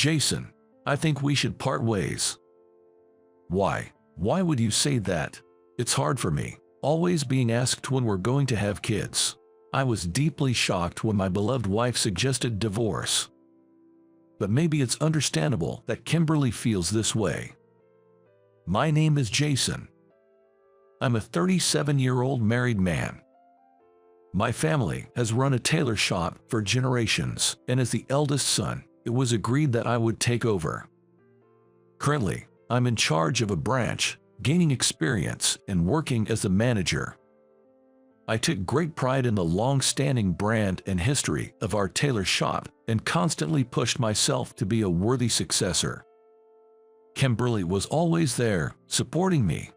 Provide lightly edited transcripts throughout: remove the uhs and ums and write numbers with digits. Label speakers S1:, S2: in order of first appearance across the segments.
S1: Jason, I think we should part ways. Why? Why would you say that? It's hard for me, always being asked when we're going to have kids. I was deeply shocked when my beloved wife suggested divorce. But maybe it's understandable that Kimberly feels this way. My name is Jason. I'm a 37-year-old married man. My family has run a tailor shop for generations, and as the eldest son, it was agreed that I would take over. Currently, I'm in charge of a branch, gaining experience and working as the manager. I took great pride in the long-standing brand and history of our tailor shop and constantly pushed myself to be a worthy successor. Kimberly was always there, supporting me.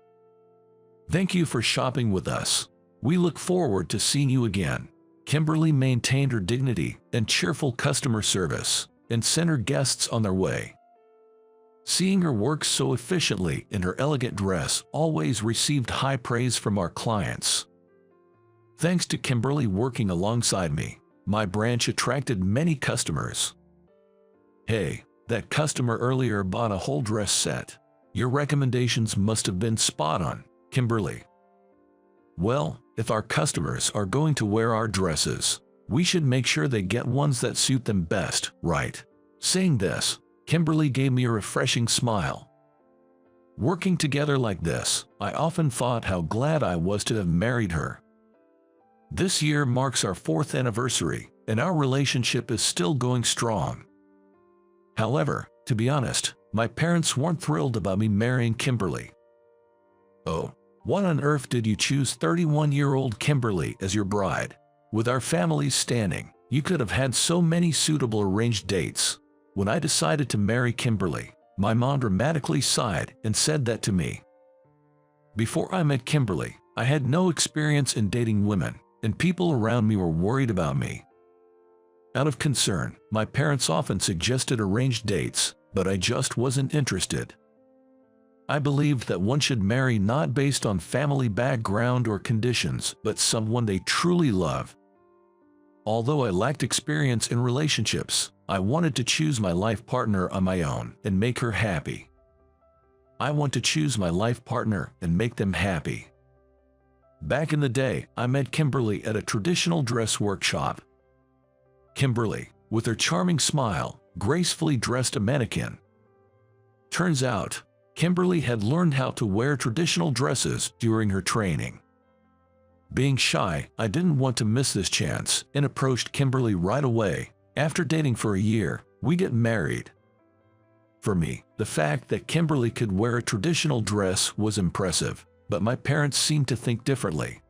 S1: Thank you for shopping with us. We look forward to seeing you again. Kimberly maintained her dignity and cheerful customer service and sent her guests on their way. Seeing her work so efficiently in her elegant dress always received high praise from our clients. Thanks to Kimberly working alongside me, my branch attracted many customers. Hey, that customer earlier bought a whole dress set. Your recommendations must have been spot on, Kimberly. Well, if our customers are going to wear our dresses, we should make sure they get ones that suit them best, right? Saying this, Kimberly gave me a refreshing smile. Working together like this, I often thought how glad I was to have married her. This year marks our 4th anniversary, and our relationship is still going strong. However, to be honest, my parents weren't thrilled about me marrying Kimberly. Oh, what on earth did you choose 31-year-old Kimberly as your bride? With our families standing, you could have had so many suitable arranged dates. When I decided to marry Kimberly, my mom dramatically sighed and said that to me. Before I met Kimberly, I had no experience in dating women, and people around me were worried about me. Out of concern, my parents often suggested arranged dates, but I just wasn't interested. I believed that one should marry not based on family background or conditions, but someone they truly love. Although I lacked experience in relationships, I wanted to choose my life partner on my own and make her happy. I want to choose my life partner and make them happy. Back in the day, I met Kimberly at a traditional dress workshop. Kimberly, with her charming smile, gracefully dressed a mannequin. Turns out, Kimberly had learned how to wear traditional dresses during her training. Being shy, I didn't want to miss this chance and approached Kimberly right away. After dating for a year, we get married. For me, the fact that Kimberly could wear a traditional dress was impressive, but my parents seemed to think differently.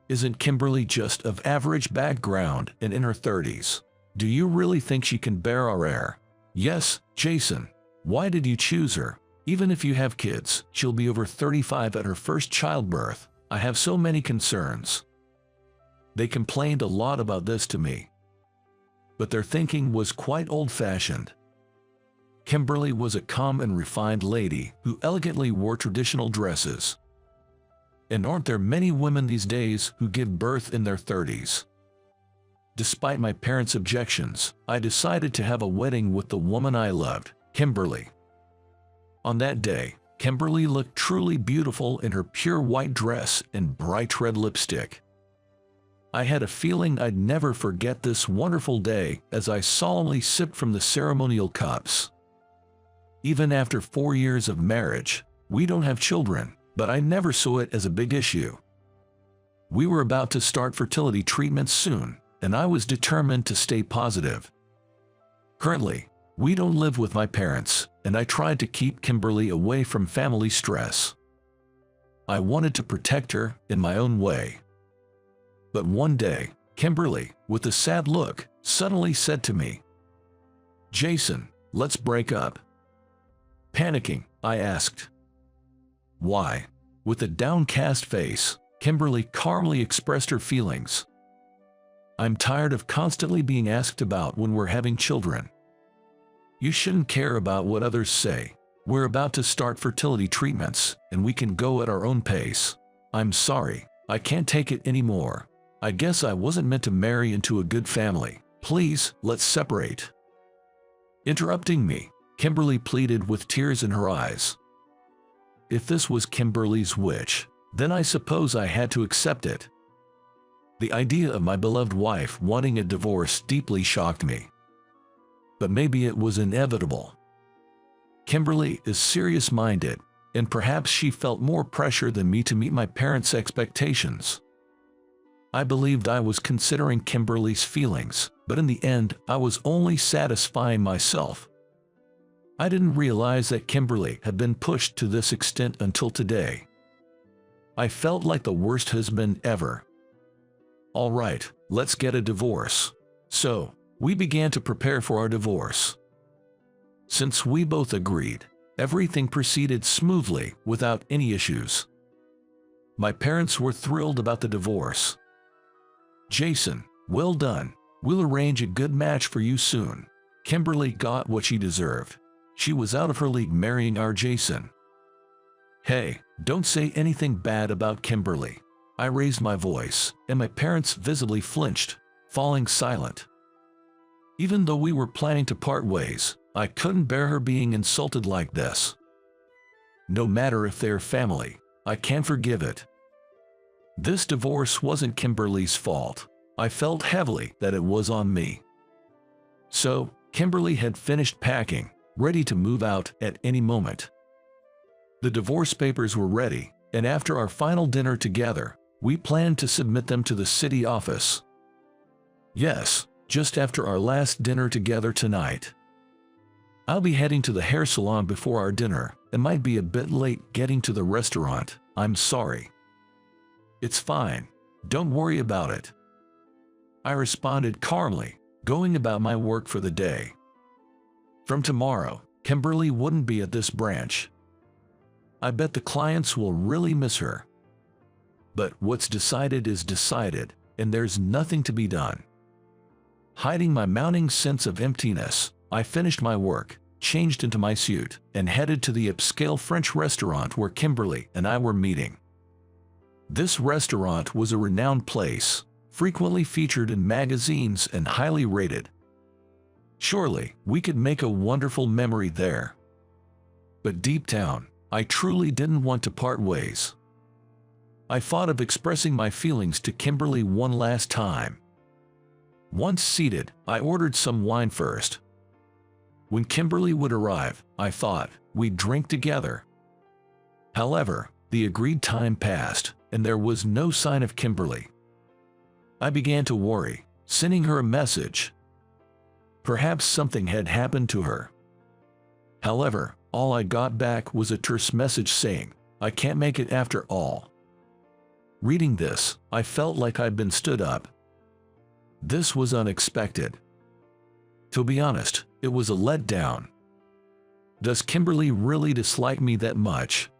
S1: Isn't Kimberly just of average background and in her 30s? Do you really think she can bear our air? Yes, Jason. Why did you choose her? Even if you have kids, she'll be over 35 at her first childbirth. I have so many concerns. They complained a lot about this to me. But their thinking was quite old-fashioned. Kimberly was a calm and refined lady who elegantly wore traditional dresses. And aren't there many women these days who give birth in their 30s? Despite my parents' objections, I decided to have a wedding with the woman I loved, Kimberly. On that day, Kimberly looked truly beautiful in her pure white dress and bright red lipstick. I had a feeling I'd never forget this wonderful day as I solemnly sipped from the ceremonial cups. Even after 4 years of marriage, we don't have children, but I never saw it as a big issue. We were about to start fertility treatments soon, and I was determined to stay positive. Currently, we don't live with my parents, and I tried to keep Kimberly away from family stress. I wanted to protect her in my own way. But one day, Kimberly, with a sad look, suddenly said to me, "Jason, let's break up." Panicking, I asked, "Why?" With a downcast face, Kimberly calmly expressed her feelings. "I'm tired of constantly being asked about when we're having children. You shouldn't care about what others say. We're about to start fertility treatments, and we can go at our own pace. I'm sorry, I can't take it anymore. I guess I wasn't meant to marry into a good family. Please, let's separate." Interrupting me, Kimberly pleaded with tears in her eyes. If this was Kimberly's wish, then I suppose I had to accept it. The idea of my beloved wife wanting a divorce deeply shocked me. But maybe it was inevitable. Kimberly is serious-minded, and perhaps she felt more pressure than me to meet my parents' expectations. I believed I was considering Kimberly's feelings, but in the end, I was only satisfying myself. I didn't realize that Kimberly had been pushed to this extent until today. I felt like the worst husband ever. All right, let's get a divorce. So, we began to prepare for our divorce. Since we both agreed, everything proceeded smoothly without any issues. My parents were thrilled about the divorce. Jason, well done. We'll arrange a good match for you soon. Kimberly got what she deserved. She was out of her league marrying our Jason. Hey, don't say anything bad about Kimberly. I raised my voice, and my parents visibly flinched, falling silent. Even though we were planning to part ways, I couldn't bear her being insulted like this. No matter if they're family, I can't forgive it. This divorce wasn't Kimberly's fault. I felt heavily that it was on me. So, Kimberly had finished packing, ready to move out at any moment. The divorce papers were ready, and after our final dinner together, we planned to submit them to the city office. Yes, just after our last dinner together tonight. I'll be heading to the hair salon before our dinner, and might be a bit late getting to the restaurant. I'm sorry. It's fine. Don't worry about it. I responded calmly, going about my work for the day. From tomorrow, Kimberly wouldn't be at this branch. I bet the clients will really miss her. But what's decided is decided, and there's nothing to be done. Hiding my mounting sense of emptiness, I finished my work, changed into my suit, and headed to the upscale French restaurant where Kimberly and I were meeting. This restaurant was a renowned place, frequently featured in magazines and highly rated. Surely, we could make a wonderful memory there. But deep down, I truly didn't want to part ways. I thought of expressing my feelings to Kimberly one last time. Once seated, I ordered some wine first. When Kimberly would arrive, I thought we'd drink together. However, the agreed time passed, and there was no sign of Kimberly. I began to worry, sending her a message. Perhaps something had happened to her. However, all I got back was a terse message saying, "I can't make it after all." Reading this, I felt like I'd been stood up. This was unexpected. To be honest, it was a letdown. Does Kimberly really dislike me that much?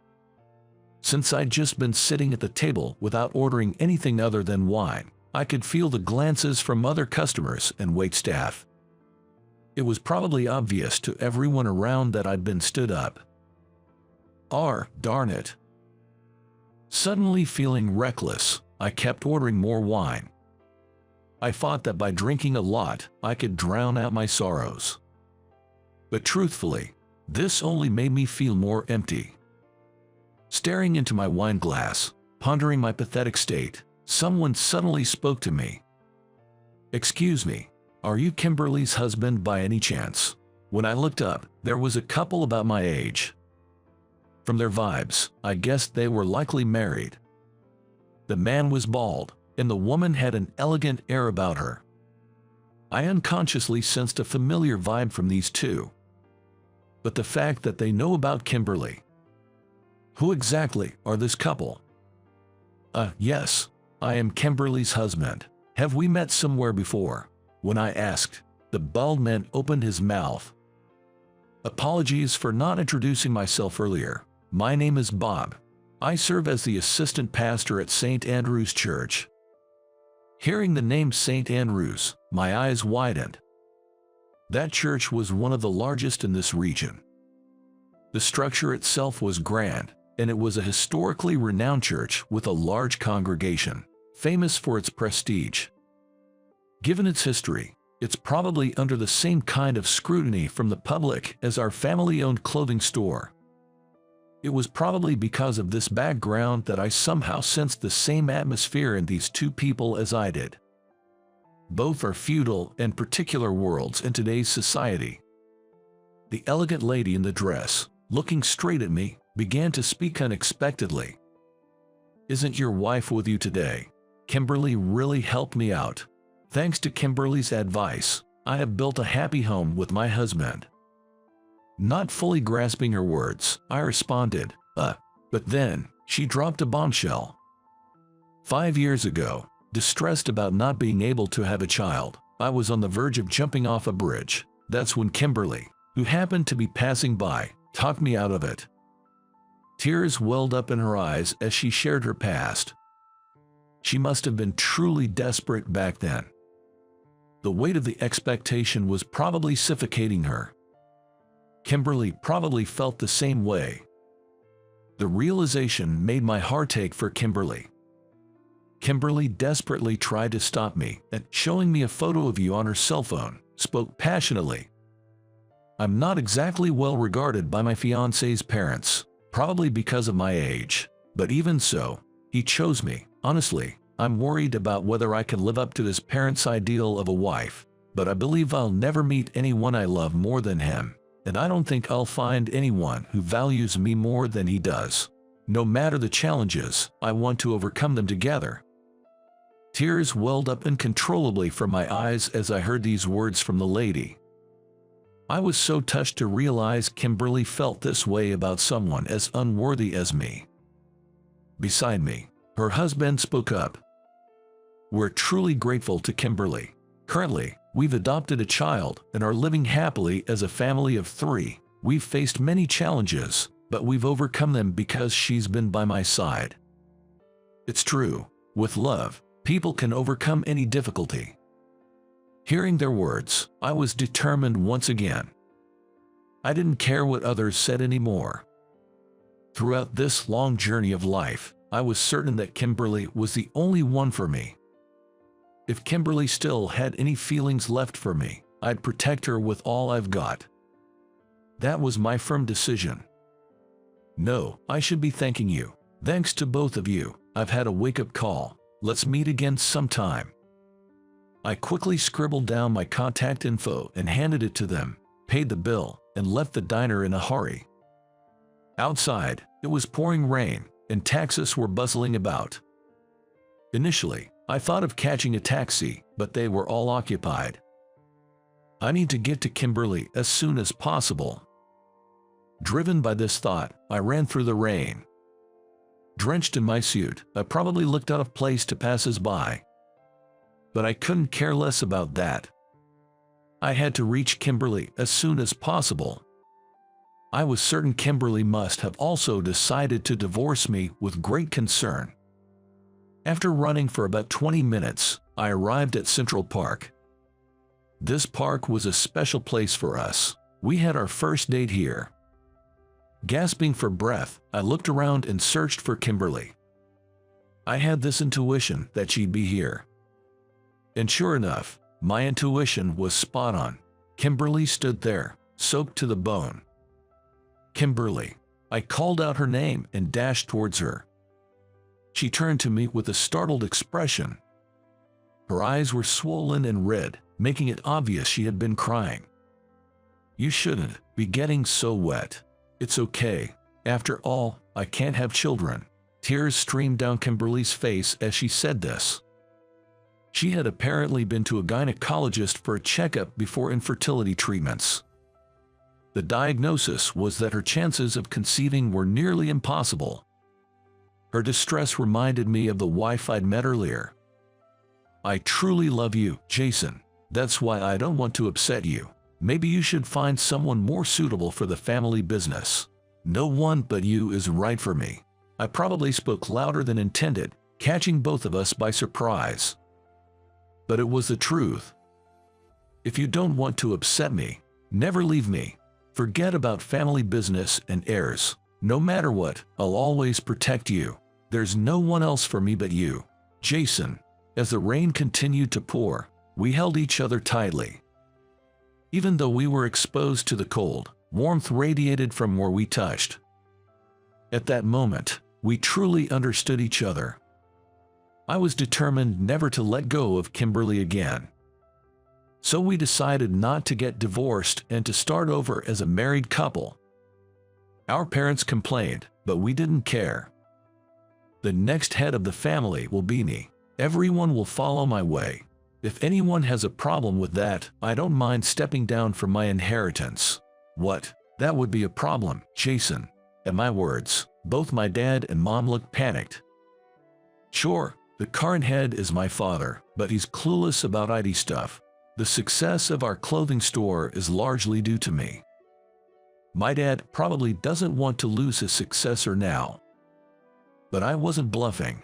S1: Since I'd just been sitting at the table without ordering anything other than wine, I could feel the glances from other customers and waitstaff. It was probably obvious to everyone around that I'd been stood up. Darn it. Suddenly feeling reckless, I kept ordering more wine. I thought that by drinking a lot, I could drown out my sorrows. But truthfully, this only made me feel more empty. Staring into my wine glass, pondering my pathetic state, someone suddenly spoke to me. "Excuse me, are you Kimberly's husband by any chance?" When I looked up, there was a couple about my age. From their vibes, I guessed they were likely married. The man was bald, and the woman had an elegant air about her. I unconsciously sensed a familiar vibe from these two. But the fact that they know about Kimberly. Who exactly are this couple? Yes, I am Kimberly's husband. Have we met somewhere before? When I asked, the bald man opened his mouth. Apologies for not introducing myself earlier. My name is Bob. I serve as the assistant pastor at St. Andrew's Church. Hearing the name St. Andrew's, my eyes widened. That church was one of the largest in this region. The structure itself was grand, and it was a historically renowned church with a large congregation, famous for its prestige. Given its history, It's probably under the same kind of scrutiny from the public as our family-owned clothing store. It was probably because of this background that I somehow sensed the same atmosphere in these two people as I did. Both are feudal and particular worlds in today's society. The elegant lady in the dress, looking straight at me, began to speak unexpectedly. "Isn't your wife with you today? Kimberly really helped me out. Thanks to Kimberly's advice, I have built a happy home with my husband." Not fully grasping her words, I responded, but then, she dropped a bombshell. 5 years ago, distressed about not being able to have a child, I was on the verge of jumping off a bridge. That's when Kimberly, who happened to be passing by, talked me out of it. Tears welled up in her eyes as she shared her past. She must have been truly desperate back then. The weight of the expectation was probably suffocating her. Kimberly probably felt the same way. The realization made my heart ache for Kimberly. Kimberly desperately tried to stop me, and showing me a photo of you on her cell phone, spoke passionately. "I'm not exactly well regarded by my fiancé's parents, probably because of my age, but even so, he chose me. Honestly, I'm worried about whether I can live up to his parents' ideal of a wife, but I believe I'll never meet anyone I love more than him, and I don't think I'll find anyone who values me more than he does. No matter the challenges, I want to overcome them together." Tears welled up uncontrollably from my eyes as I heard these words from the lady. I was so touched to realize Kimberly felt this way about someone as unworthy as me. Beside me, her husband spoke up. "We're truly grateful to Kimberly. Currently, we've adopted a child and are living happily as a family of 3. We've faced many challenges, but we've overcome them because she's been by my side." It's true, with love, people can overcome any difficulty. Hearing their words, I was determined once again. I didn't care what others said anymore. Throughout this long journey of life, I was certain that Kimberly was the only one for me. If Kimberly still had any feelings left for me, I'd protect her with all I've got. That was my firm decision. No, I should be thanking you. Thanks to both of you, I've had a wake-up call. Let's meet again sometime. I quickly scribbled down my contact info and handed it to them, paid the bill, and left the diner in a hurry. Outside, it was pouring rain, and taxis were bustling about. Initially, I thought of catching a taxi, but they were all occupied. I need to get to Kimberly as soon as possible. Driven by this thought, I ran through the rain. Drenched in my suit, I probably looked out of place to passers-by. But I couldn't care less about that. I had to reach Kimberly as soon as possible. I was certain Kimberly must have also decided to divorce me with great concern. After running for about 20 minutes, I arrived at Central Park. This park was a special place for us. We had our first date here. Gasping for breath, I looked around and searched for Kimberly. I had this intuition that she'd be here. And sure enough, my intuition was spot on. Kimberly stood there, soaked to the bone. "Kimberly." I called out her name and dashed towards her. She turned to me with a startled expression. Her eyes were swollen and red, making it obvious she had been crying. "You shouldn't be getting so wet. It's okay. After all, I can't have children." Tears streamed down Kimberly's face as she said this. She had apparently been to a gynecologist for a checkup before infertility treatments. The diagnosis was that her chances of conceiving were nearly impossible. Her distress reminded me of the wife I'd met earlier. "I truly love you, Jason. That's why I don't want to upset you. Maybe you should find someone more suitable for the family business. No one but you is right for me." I probably spoke louder than intended, catching both of us by surprise. But it was the truth. If you don't want to upset me, never leave me. Forget about family business and heirs. No matter what, I'll always protect you. There's no one else for me but you, Jason. As the rain continued to pour, We held each other tightly. Even though we were exposed to the cold, warmth radiated from where we touched. At that moment, we truly understood each other. I was determined never to let go of Kimberly again. So we decided not to get divorced and to start over as a married couple. Our parents complained, but we didn't care. The next head of the family will be me. Everyone will follow my way. If anyone has a problem with that, I don't mind stepping down from my inheritance. What? That would be a problem, Jason. At my words, both my dad and mom looked panicked. Sure, the current head is my father, but he's clueless about IT stuff. The success of our clothing store is largely due to me. My dad probably doesn't want to lose his successor now. But I wasn't bluffing.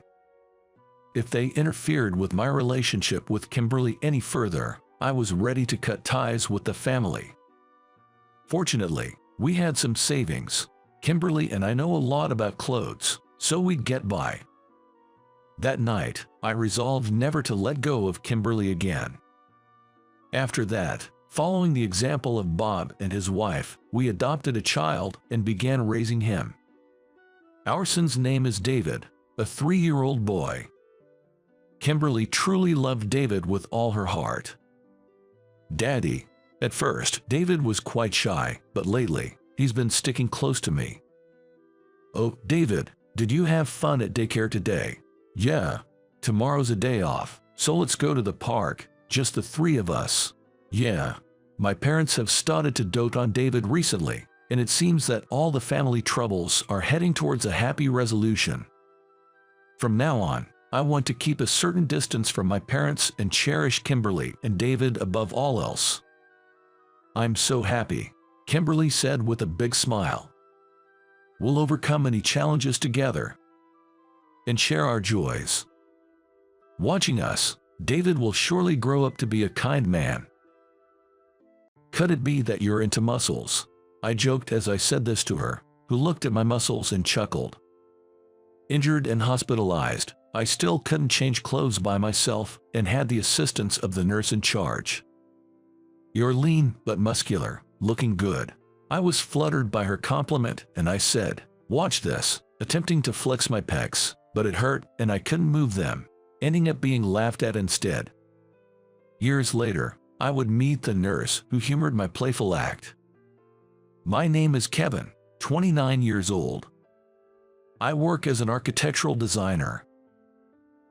S1: If they interfered with my relationship with Kimberly any further, I was ready to cut ties with the family. Fortunately, we had some savings. Kimberly and I know a lot about clothes, so we'd get by. That night, I resolved never to let go of Kimberly again. After that, following the example of Bob and his wife, we adopted a child and began raising him. Our son's name is David, a 3-year-old boy. Kimberly truly loved David with all her heart. Daddy. At first, David was quite shy, but lately, he's been sticking close to me. Oh, David, did you have fun at daycare today? Yeah. Tomorrow's a day off, so let's go to the park, just the 3 of us. Yeah. My parents have started to dote on David recently, and it seems that all the family troubles are heading towards a happy resolution. From now on, I want to keep a certain distance from my parents and cherish Kimberly and David above all else. I'm so happy, Kimberly said with a big smile. We'll overcome any challenges together and share our joys. Watching us, David will surely grow up to be a kind man. Could it be that you're into muscles? I joked as I said this to her, who looked at my muscles and chuckled. Injured and hospitalized, I still couldn't change clothes by myself and had the assistance of the nurse in charge. You're lean but muscular, looking good. I was fluttered by her compliment and I said, watch this, attempting to flex my pecs, but it hurt and I couldn't move them, ending up being laughed at instead. Years later, I would meet the nurse who humored my playful act. My name is Kevin, 29 years old. I work as an architectural designer.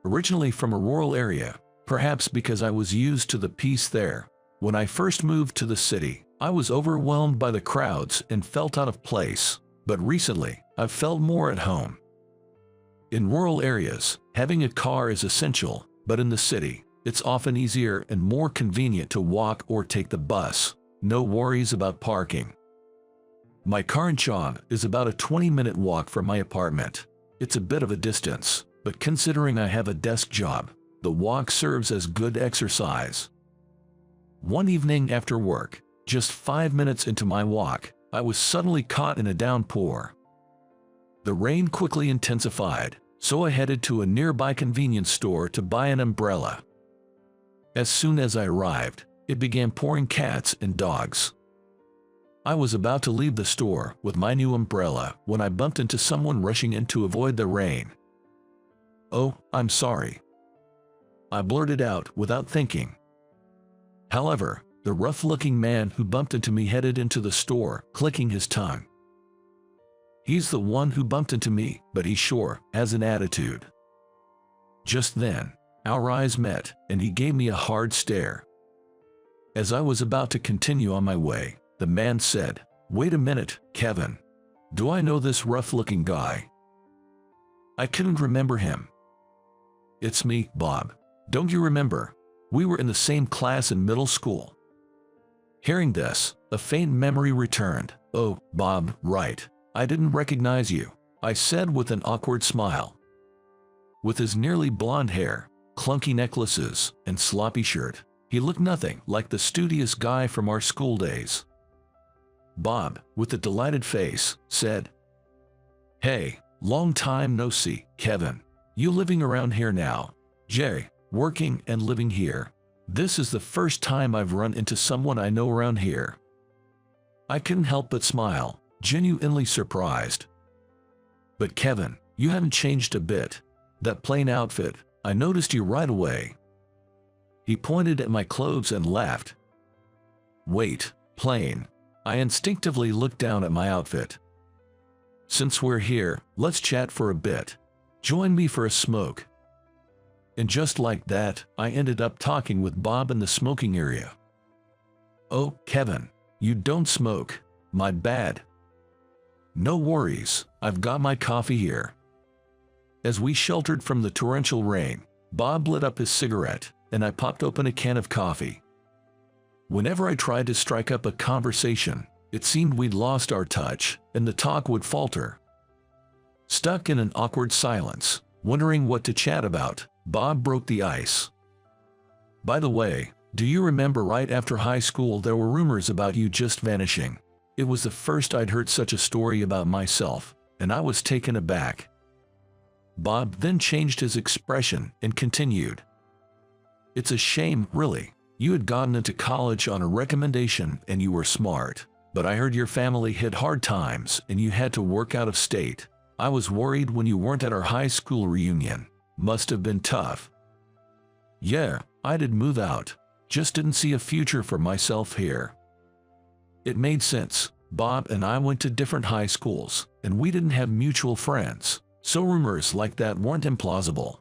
S1: Originally from a rural area, perhaps because I was used to the peace there. When I first moved to the city, I was overwhelmed by the crowds and felt out of place, but recently, I've felt more at home. In rural areas, having a car is essential, but in the city, it's often easier and more convenient to walk or take the bus. No worries about parking. My current job is about a 20-minute walk from my apartment. It's a bit of a distance, but considering I have a desk job, the walk serves as good exercise. One evening after work, just 5 minutes into my walk, I was suddenly caught in a downpour. The rain quickly intensified, so I headed to a nearby convenience store to buy an umbrella. As soon as I arrived, it began pouring cats and dogs. I was about to leave the store with my new umbrella when I bumped into someone rushing in to avoid the rain. Oh, I'm sorry, I blurted out without thinking. However, the rough-looking man who bumped into me headed into the store, clicking his tongue. He's the one who bumped into me, but he sure has an attitude. Just then, our eyes met, and he gave me a hard stare. As I was about to continue on my way, the man said, "Wait a minute, Kevin. Do I know this rough-looking guy?" I couldn't remember him. "It's me, Bob. Don't you remember? We were in the same class in middle school." Hearing this, a faint memory returned. "Oh, Bob, right. I didn't recognize you," I said with an awkward smile. With his nearly blonde hair, clunky necklaces, and sloppy shirt, he looked nothing like the studious guy from our school days. Bob, with a delighted face, said, "Hey, long time no see, Kevin. You living around here now?" "Jerry, working and living here." This is the first time I've run into someone I know around here." I couldn't help but smile, genuinely surprised. "But Kevin, you haven't changed a bit. That plain outfit, I noticed you right away." He pointed at my clothes and laughed. "Wait, plain?" I instinctively looked down at my outfit. "Since we're here, let's chat for a bit. Join me for a smoke." And just like that, I ended up talking with Bob in the smoking area. "Oh, Kevin, you don't smoke. My bad." "No worries, I've got my coffee here." As we sheltered from the torrential rain, Bob lit up his cigarette, and I popped open a can of coffee. Whenever I tried to strike up a conversation, it seemed we'd lost our touch, and the talk would falter. Stuck in an awkward silence, wondering what to chat about, Bob broke the ice. "By the way, do you remember right after high school there were rumors about you just vanishing?" It was the first I'd heard such a story about myself, and I was taken aback. Bob then changed his expression and continued. "It's a shame, really. You had gotten into college on a recommendation and you were smart, but I heard your family hit hard times and you had to work out of state. I was worried when you weren't at our high school reunion. Must have been tough." "Yeah, I did move out. Just didn't see a future for myself here." It made sense. Bob and I went to different high schools, and we didn't have mutual friends, so rumors like that weren't implausible.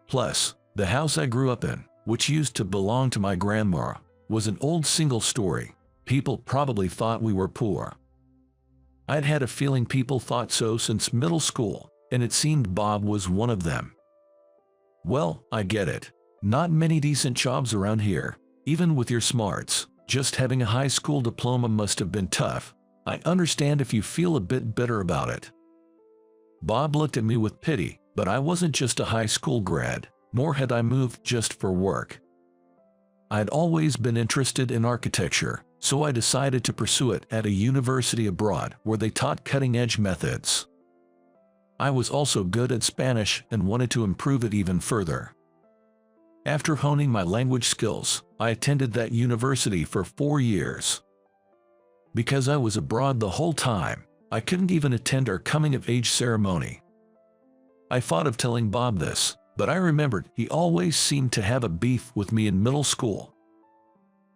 S1: Plus, the house I grew up in, which used to belong to my grandma, was an old single story. People probably thought we were poor. I'd had a feeling people thought so since middle school, and it seemed Bob was one of them. "Well, I get it. Not many decent jobs around here, even with your smarts. Just having a high school diploma must have been tough. I understand if you feel a bit bitter about it." Bob looked at me with pity, but I wasn't just a high school grad, nor had I moved just for work. I'd always been interested in architecture, so I decided to pursue it at a university abroad where they taught cutting-edge methods. I was also good at Spanish and wanted to improve it even further. After honing my language skills, I attended that university for 4 years. Because I was abroad the whole time, I couldn't even attend our coming-of-age ceremony. I thought of telling Bob this, but I remembered he always seemed to have a beef with me in middle school.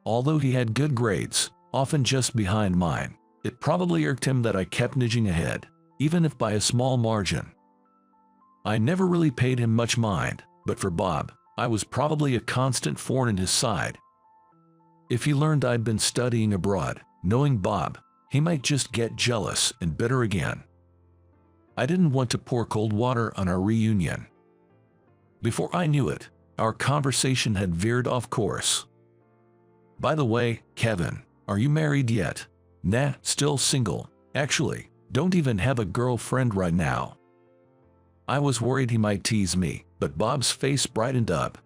S1: Although he had good grades, often just behind mine, it probably irked him that I kept nudging ahead, even if by a small margin. I never really paid him much mind, but for Bob, I was probably a constant thorn in his side. If he learned I'd been studying abroad, knowing Bob, he might just get jealous and bitter again. I didn't want to pour cold water on our reunion. Before I knew it, our conversation had veered off course. "By the way, Kevin, are you married yet?" "Nah, still single. Actually, don't even have a girlfriend right now." I was worried he might tease me, but Bob's face brightened up.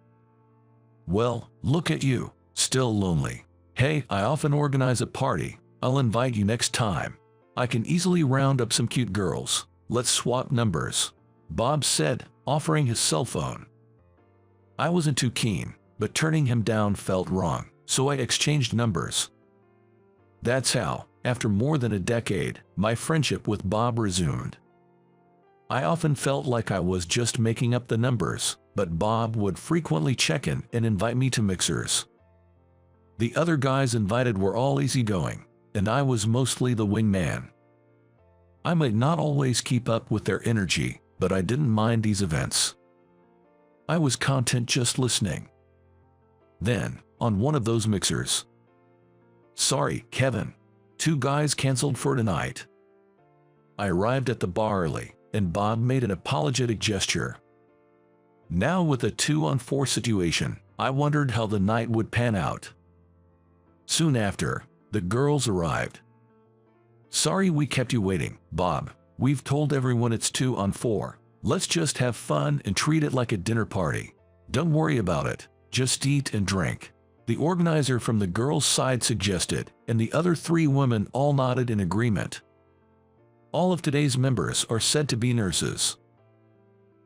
S1: "Well, look at you, still lonely. Hey, I often organize a party. I'll invite you next time. I can easily round up some cute girls. Let's swap numbers," Bob said, offering his cell phone. I wasn't too keen, but turning him down felt wrong, so I exchanged numbers. That's how, after more than a decade, my friendship with Bob resumed. I often felt like I was just making up the numbers, but Bob would frequently check in and invite me to mixers. The other guys invited were all easygoing, and I was mostly the wingman. I might not always keep up with their energy, but I didn't mind these events. I was content just listening. Then, on one of those mixers, "Sorry, Kevin. 2 guys canceled for tonight." I arrived at the bar early, and Bob made an apologetic gesture. Now with a 2-on-4 situation, I wondered how the night would pan out. Soon after, the girls arrived. "Sorry we kept you waiting, Bob. We've told everyone it's 2-on-4. Let's just have fun and treat it like a dinner party. Don't worry about it, just eat and drink," the organizer from the girls' side suggested, and the other 3 women all nodded in agreement. All of today's members are said to be nurses.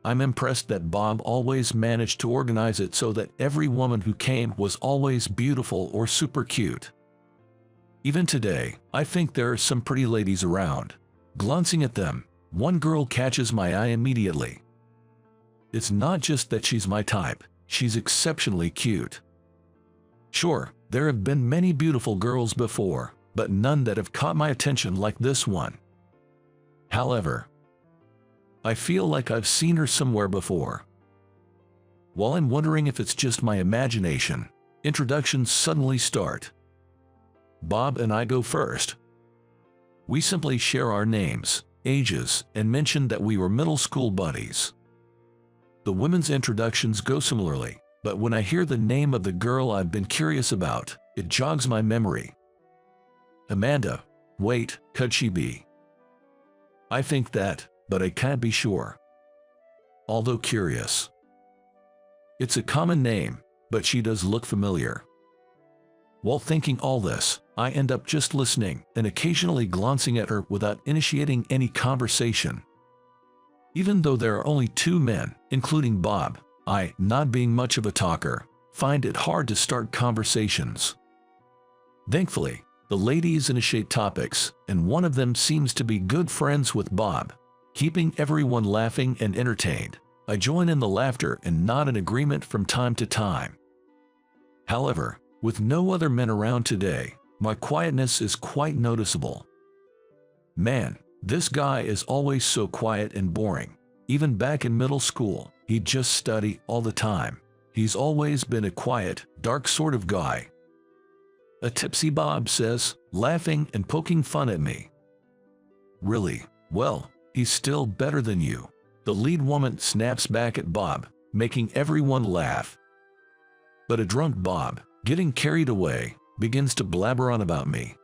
S1: I'm impressed that Bob always managed to organize it so that every woman who came was always beautiful or super cute. Even today, I think there are some pretty ladies around. Glancing at them, one girl catches my eye immediately. It's not just that she's my type, she's exceptionally cute. Sure, there have been many beautiful girls before, but none that have caught my attention like this one. However, I feel like I've seen her somewhere before. While I'm wondering if it's just my imagination, introductions suddenly start. Bob and I go first. We simply share our names, ages, and mention that we were middle school buddies. The women's introductions go similarly, but when I hear the name of the girl I've been curious about, it jogs my memory. Amanda. Wait, could she be? I think that, but I can't be sure. Although curious. It's a common name, but she does look familiar. While thinking all this, I end up just listening and occasionally glancing at her without initiating any conversation. Even though there are only two men, including Bob, I, not being much of a talker, find it hard to start conversations. Thankfully, the ladies initiate topics, and one of them seems to be good friends with Bob, keeping everyone laughing and entertained. I join in the laughter and nod in agreement from time to time. However, with no other men around today, my quietness is quite noticeable. Man, this guy is always so quiet and boring. Even back in middle school, he'd just study all the time. He's always been a quiet, dark sort of guy. A tipsy Bob says, laughing and poking fun at me. Really? Well, he's still better than you. The lead woman snaps back at Bob, making everyone laugh. But a drunk Bob, getting carried away, begins to blabber on about me.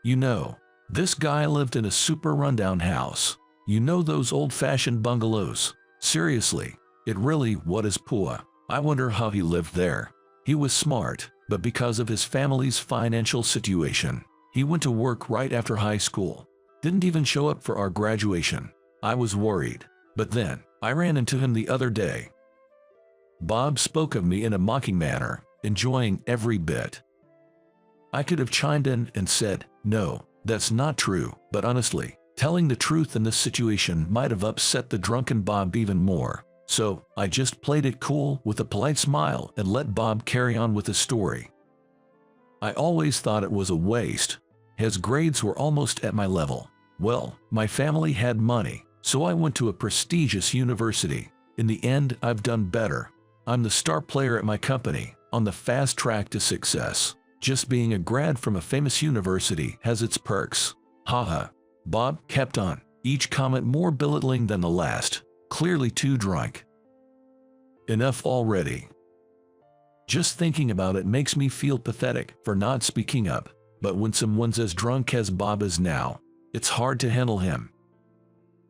S1: You know, this guy lived in a super rundown house. You know those old-fashioned bungalows? Seriously, it really was poor. I wonder how he lived there. He was smart, but because of his family's financial situation, he went to work right after high school. Didn't even show up for our graduation. I was worried, but then I ran into him the other day. Bob spoke of me in a mocking manner, enjoying every bit. I could have chimed in and said, no, that's not true, but honestly, telling the truth in this situation might have upset the drunken Bob even more. So, I just played it cool with a polite smile and let Bob carry on with his story. I always thought it was a waste. His grades were almost at my level. Well, my family had money, so I went to a prestigious university. In the end, I've done better. I'm the star player at my company, on the fast track to success. Just being a grad from a famous university has its perks. Haha. Bob kept on, each comment more belittling than the last. Clearly too drunk. Enough already. Just thinking about it makes me feel pathetic for not speaking up, but when someone's as drunk as Bob is now, it's hard to handle him.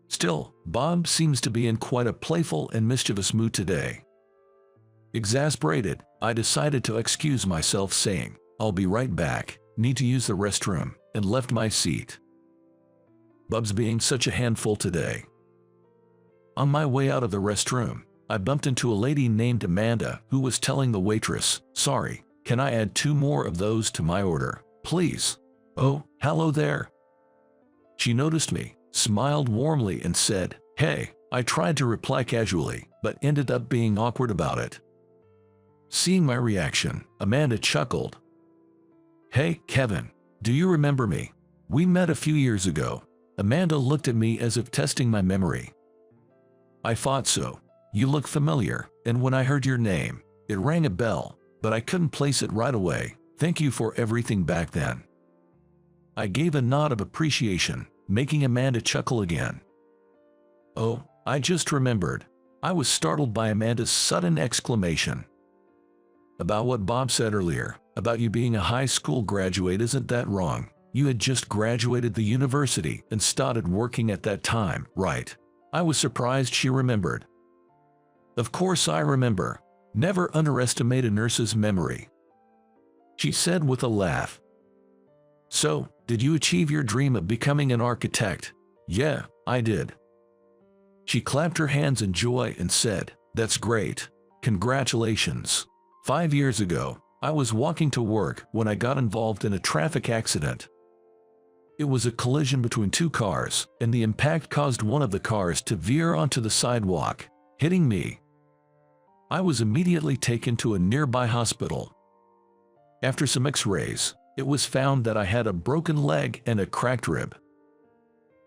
S1: Still, Bob seems to be in quite a playful and mischievous mood today. Exasperated, I decided to excuse myself saying, I'll be right back, need to use the restroom, and left my seat. Bob's being such a handful today. On my way out of the restroom, I bumped into a lady named Amanda who was telling the waitress, sorry, can I add 2 more of those to my order, please? Oh, hello there. She noticed me, smiled warmly and said, hey. I tried to reply casually, but ended up being awkward about it. Seeing my reaction, Amanda chuckled. Hey, Kevin, do you remember me? We met a few years ago. Amanda looked at me as if testing my memory. I thought so. You look familiar, and when I heard your name, it rang a bell, but I couldn't place it right away. Thank you for everything back then. I gave a nod of appreciation, making Amanda chuckle again. Oh, I just remembered. I was startled by Amanda's sudden exclamation. About what Bob said earlier, about you being a high school graduate, isn't that wrong? You had just graduated the university and started working at that time, right? I was surprised she remembered. Of course I remember. Never underestimate a nurse's memory, she said with a laugh. So, did you achieve your dream of becoming an architect? Yeah, I did. She clapped her hands in joy and said, "That's great. Congratulations." 5 years ago, I was walking to work when I got involved in a traffic accident. It was a collision between two cars, and the impact caused one of the cars to veer onto the sidewalk, hitting me. I was immediately taken to a nearby hospital. After some x-rays, it was found that I had a broken leg and a cracked rib.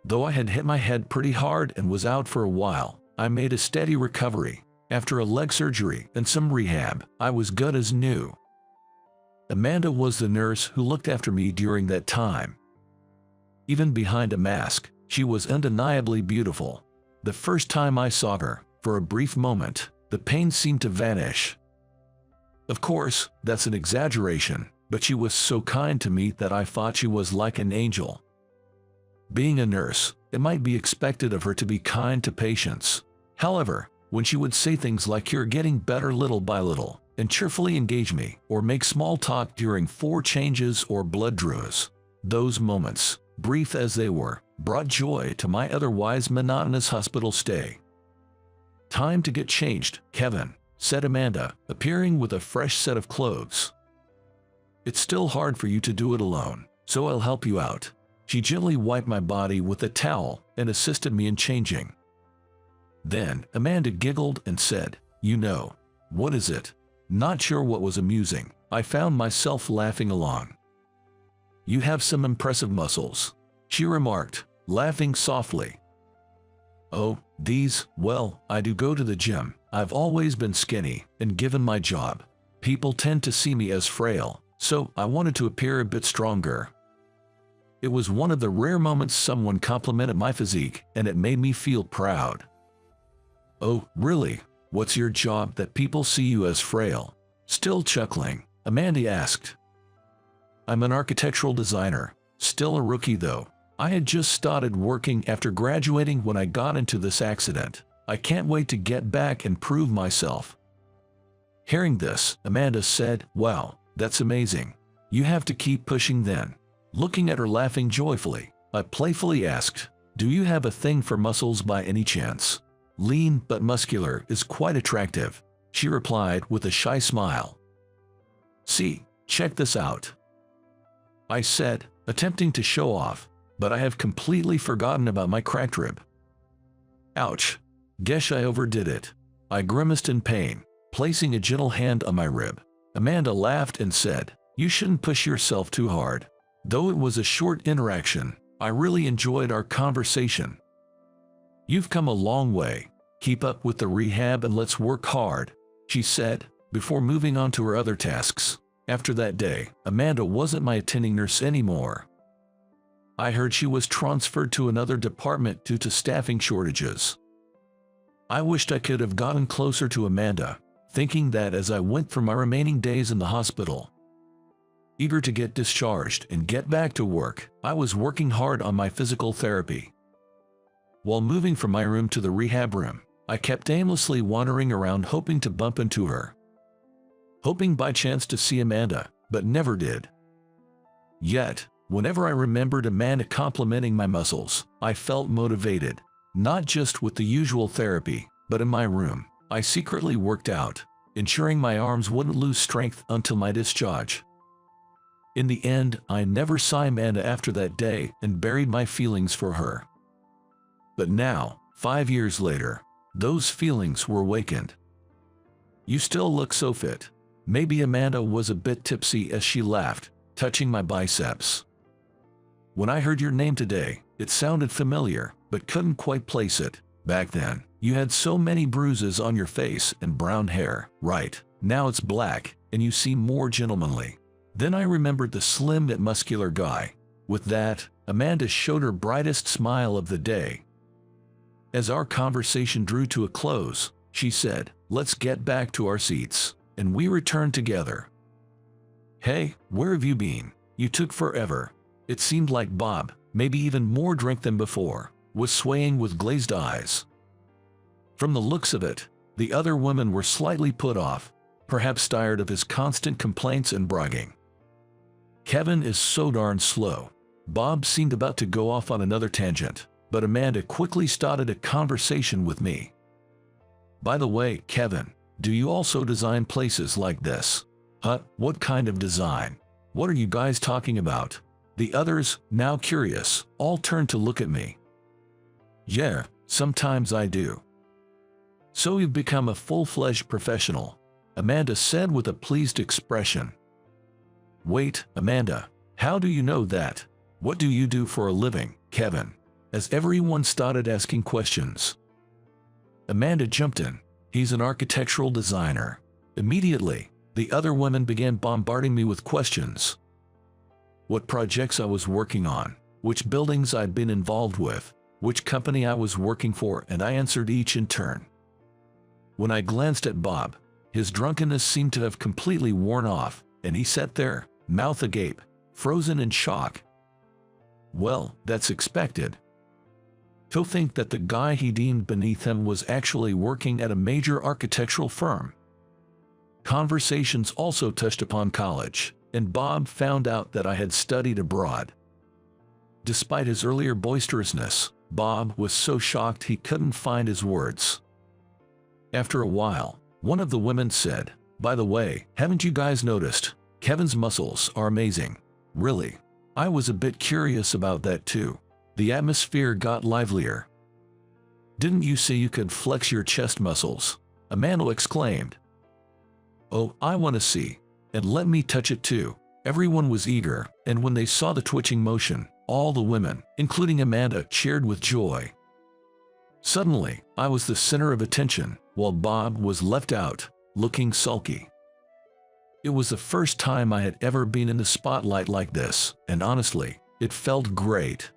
S1: Though I had hit my head pretty hard and was out for a while, I made a steady recovery. After a leg surgery and some rehab, I was good as new. Amanda was the nurse who looked after me during that time. Even behind a mask, she was undeniably beautiful. The first time I saw her, for a brief moment, the pain seemed to vanish. Of course, that's an exaggeration, but she was so kind to me that I thought she was like an angel. Being a nurse, it might be expected of her to be kind to patients. However, when she would say things like "you're getting better little by little," and cheerfully engage me, or make small talk during 4 changes or blood draws, those moments, brief as they were, brought joy to my otherwise monotonous hospital stay. "Time to get changed, Kevin," said Amanda, appearing with a fresh set of clothes. "It's still hard for you to do it alone, so I'll help you out." She gently wiped my body with a towel and assisted me in changing. Then Amanda giggled and said, "You know, what is it?" Not sure what was amusing, I found myself laughing along. "You have some impressive muscles," she remarked, laughing softly. "Oh, these, well, I do go to the gym. I've always been skinny, and given my job, people tend to see me as frail, so I wanted to appear a bit stronger." It was one of the rare moments someone complimented my physique, and it made me feel proud. "Oh, really? What's your job that people see you as frail?" Still chuckling, Amanda asked. "I'm an architectural designer, still a rookie though. I had just started working after graduating when I got into this accident. I can't wait to get back and prove myself." Hearing this, Amanda said, "Wow, that's amazing. You have to keep pushing then." Looking at her laughing joyfully, I playfully asked, "Do you have a thing for muscles by any chance?" "Lean but muscular is quite attractive," she replied with a shy smile. "See, check this out," I said, attempting to show off, but I have completely forgotten about my cracked rib. "Ouch. Guess I overdid it." I grimaced in pain, placing a gentle hand on my rib. Amanda laughed and said, "You shouldn't push yourself too hard." Though it was a short interaction, I really enjoyed our conversation. "You've come a long way. Keep up with the rehab and let's work hard," she said, before moving on to her other tasks. After that day, Amanda wasn't my attending nurse anymore. I heard she was transferred to another department due to staffing shortages. I wished I could have gotten closer to Amanda, thinking that as I went through my remaining days in the hospital. Eager to get discharged and get back to work, I was working hard on my physical therapy. While moving from my room to the rehab room, I kept aimlessly wandering around hoping to bump into her. Hoping by chance to see Amanda, but never did. Yet, whenever I remembered Amanda complimenting my muscles, I felt motivated, not just with the usual therapy, but in my room. I secretly worked out, ensuring my arms wouldn't lose strength until my discharge. In the end, I never saw Amanda after that day and buried my feelings for her. But now, 5 years later, those feelings were awakened. "You still look so fit." Maybe Amanda was a bit tipsy as she laughed, touching my biceps. "When I heard your name today, it sounded familiar, but couldn't quite place it. Back then, you had so many bruises on your face and brown hair, right? Now it's black, and you seem more gentlemanly." Then I remembered the slim yet muscular guy. With that, Amanda showed her brightest smile of the day. As our conversation drew to a close, she said, "Let's get back to our seats," and we returned together. "Hey, where have you been? You took forever." It seemed like Bob, maybe even more drunk than before, was swaying with glazed eyes. From the looks of it, the other women were slightly put off, perhaps tired of his constant complaints and bragging. "Kevin is so darn slow." Bob seemed about to go off on another tangent, but Amanda quickly started a conversation with me. "By the way, Kevin, do you also design places like this?" "Huh? What kind of design? What are you guys talking about?" The others, now curious, all turned to look at me. "Yeah, sometimes I do." "So you've become a full-fledged professional," Amanda said with a pleased expression. "Wait, Amanda, how do you know that? What do you do for a living, Kevin?" As everyone started asking questions, Amanda jumped in. "He's an architectural designer." Immediately, the other women began bombarding me with questions. What projects I was working on, which buildings I'd been involved with, which company I was working for, and I answered each in turn. When I glanced at Bob, his drunkenness seemed to have completely worn off, and he sat there, mouth agape, frozen in shock. Well, that's expected. To think that the guy he deemed beneath him was actually working at a major architectural firm. Conversations also touched upon college, and Bob found out that I had studied abroad. Despite his earlier boisterousness, Bob was so shocked he couldn't find his words. After a while, one of the women said, "By the way, haven't you guys noticed? Kevin's muscles are amazing." Really? I was a bit curious about that too. The atmosphere got livelier. "Didn't you say you could flex your chest muscles?" Amanda exclaimed. "Oh, I want to see. And let me touch it too." Everyone was eager, and when they saw the twitching motion, all the women, including Amanda, cheered with joy. Suddenly, I was the center of attention, while Bob was left out, looking sulky. It was the first time I had ever been in the spotlight like this, and honestly, it felt great.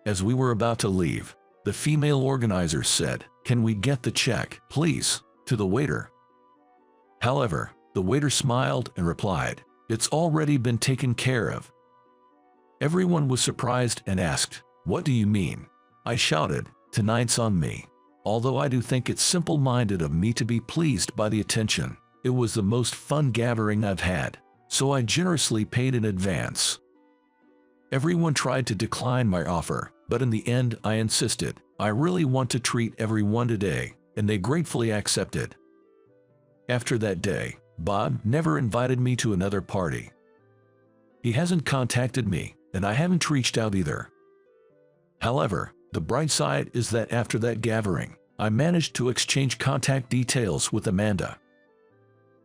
S1: As we were about to leave, the female organizer said, "Can we get the check, please?" to the waiter. However, the waiter smiled and replied, "It's already been taken care of." Everyone was surprised and asked, "What do you mean?" I shouted, "Tonight's on me." Although I do think it's simple-minded of me to be pleased by the attention, it was the most fun gathering I've had, so I generously paid in advance. Everyone tried to decline my offer, but in the end I insisted, "I really want to treat everyone today," and they gratefully accepted. After that day, Bob never invited me to another party. He hasn't contacted me, and I haven't reached out either. However, the bright side is that after that gathering, I managed to exchange contact details with Amanda.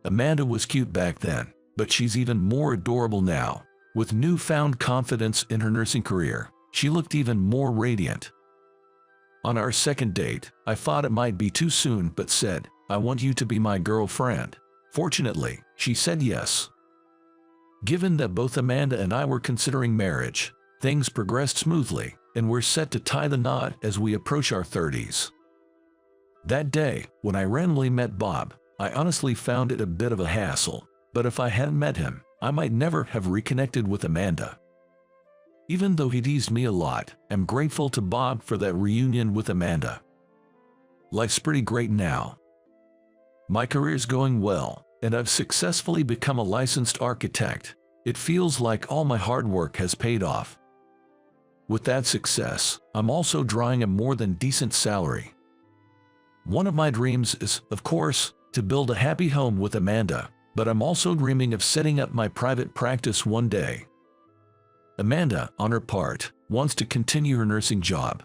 S1: Amanda was cute back then, but she's even more adorable now. With newfound confidence in her nursing career, she looked even more radiant. On our second date, I thought it might be too soon but said, "I want you to be my girlfriend." Fortunately, she said yes. Given that both Amanda and I were considering marriage, things progressed smoothly, and we're set to tie the knot as we approach our 30s. That day, when I randomly met Bob, I honestly found it a bit of a hassle, but if I hadn't met him, I might never have reconnected with Amanda. Even though he teased me a lot, I'm grateful to Bob for that reunion with Amanda. Life's pretty great now. My career's going well, and I've successfully become a licensed architect. It feels like all my hard work has paid off. With that success, I'm also drawing a more than decent salary. One of my dreams is, of course, to build a happy home with Amanda, but I'm also dreaming of setting up my private practice one day. Amanda, on her part, wants to continue her nursing job.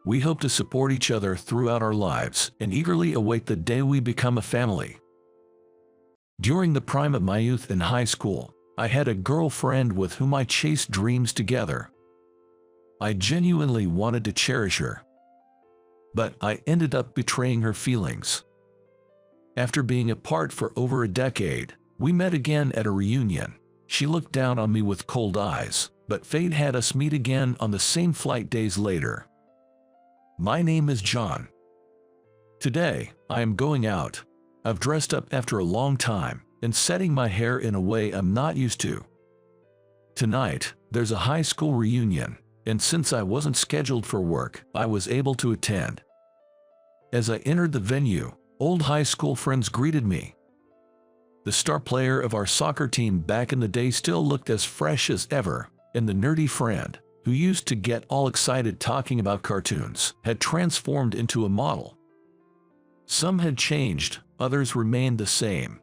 S1: We hope to support each other throughout our lives and eagerly await the day we become a family. During the prime of my youth in high school, I had a girlfriend with whom I chased dreams together. I genuinely wanted to cherish her. But I ended up betraying her feelings. After being apart for over a decade, we met again at a reunion. She looked down on me with cold eyes, but fate had us meet again on the same flight days later. My name is John. Today, I am going out. I've dressed up after a long time and setting my hair in a way I'm not used to. Tonight, there's a high school reunion, and since I wasn't scheduled for work, I was able to attend. As I entered the venue, old high school friends greeted me. The star player of our soccer team back in the day still looked as fresh as ever, and the nerdy friend, who used to get all excited talking about cartoons, had transformed into a model. Some had changed, others remained the same.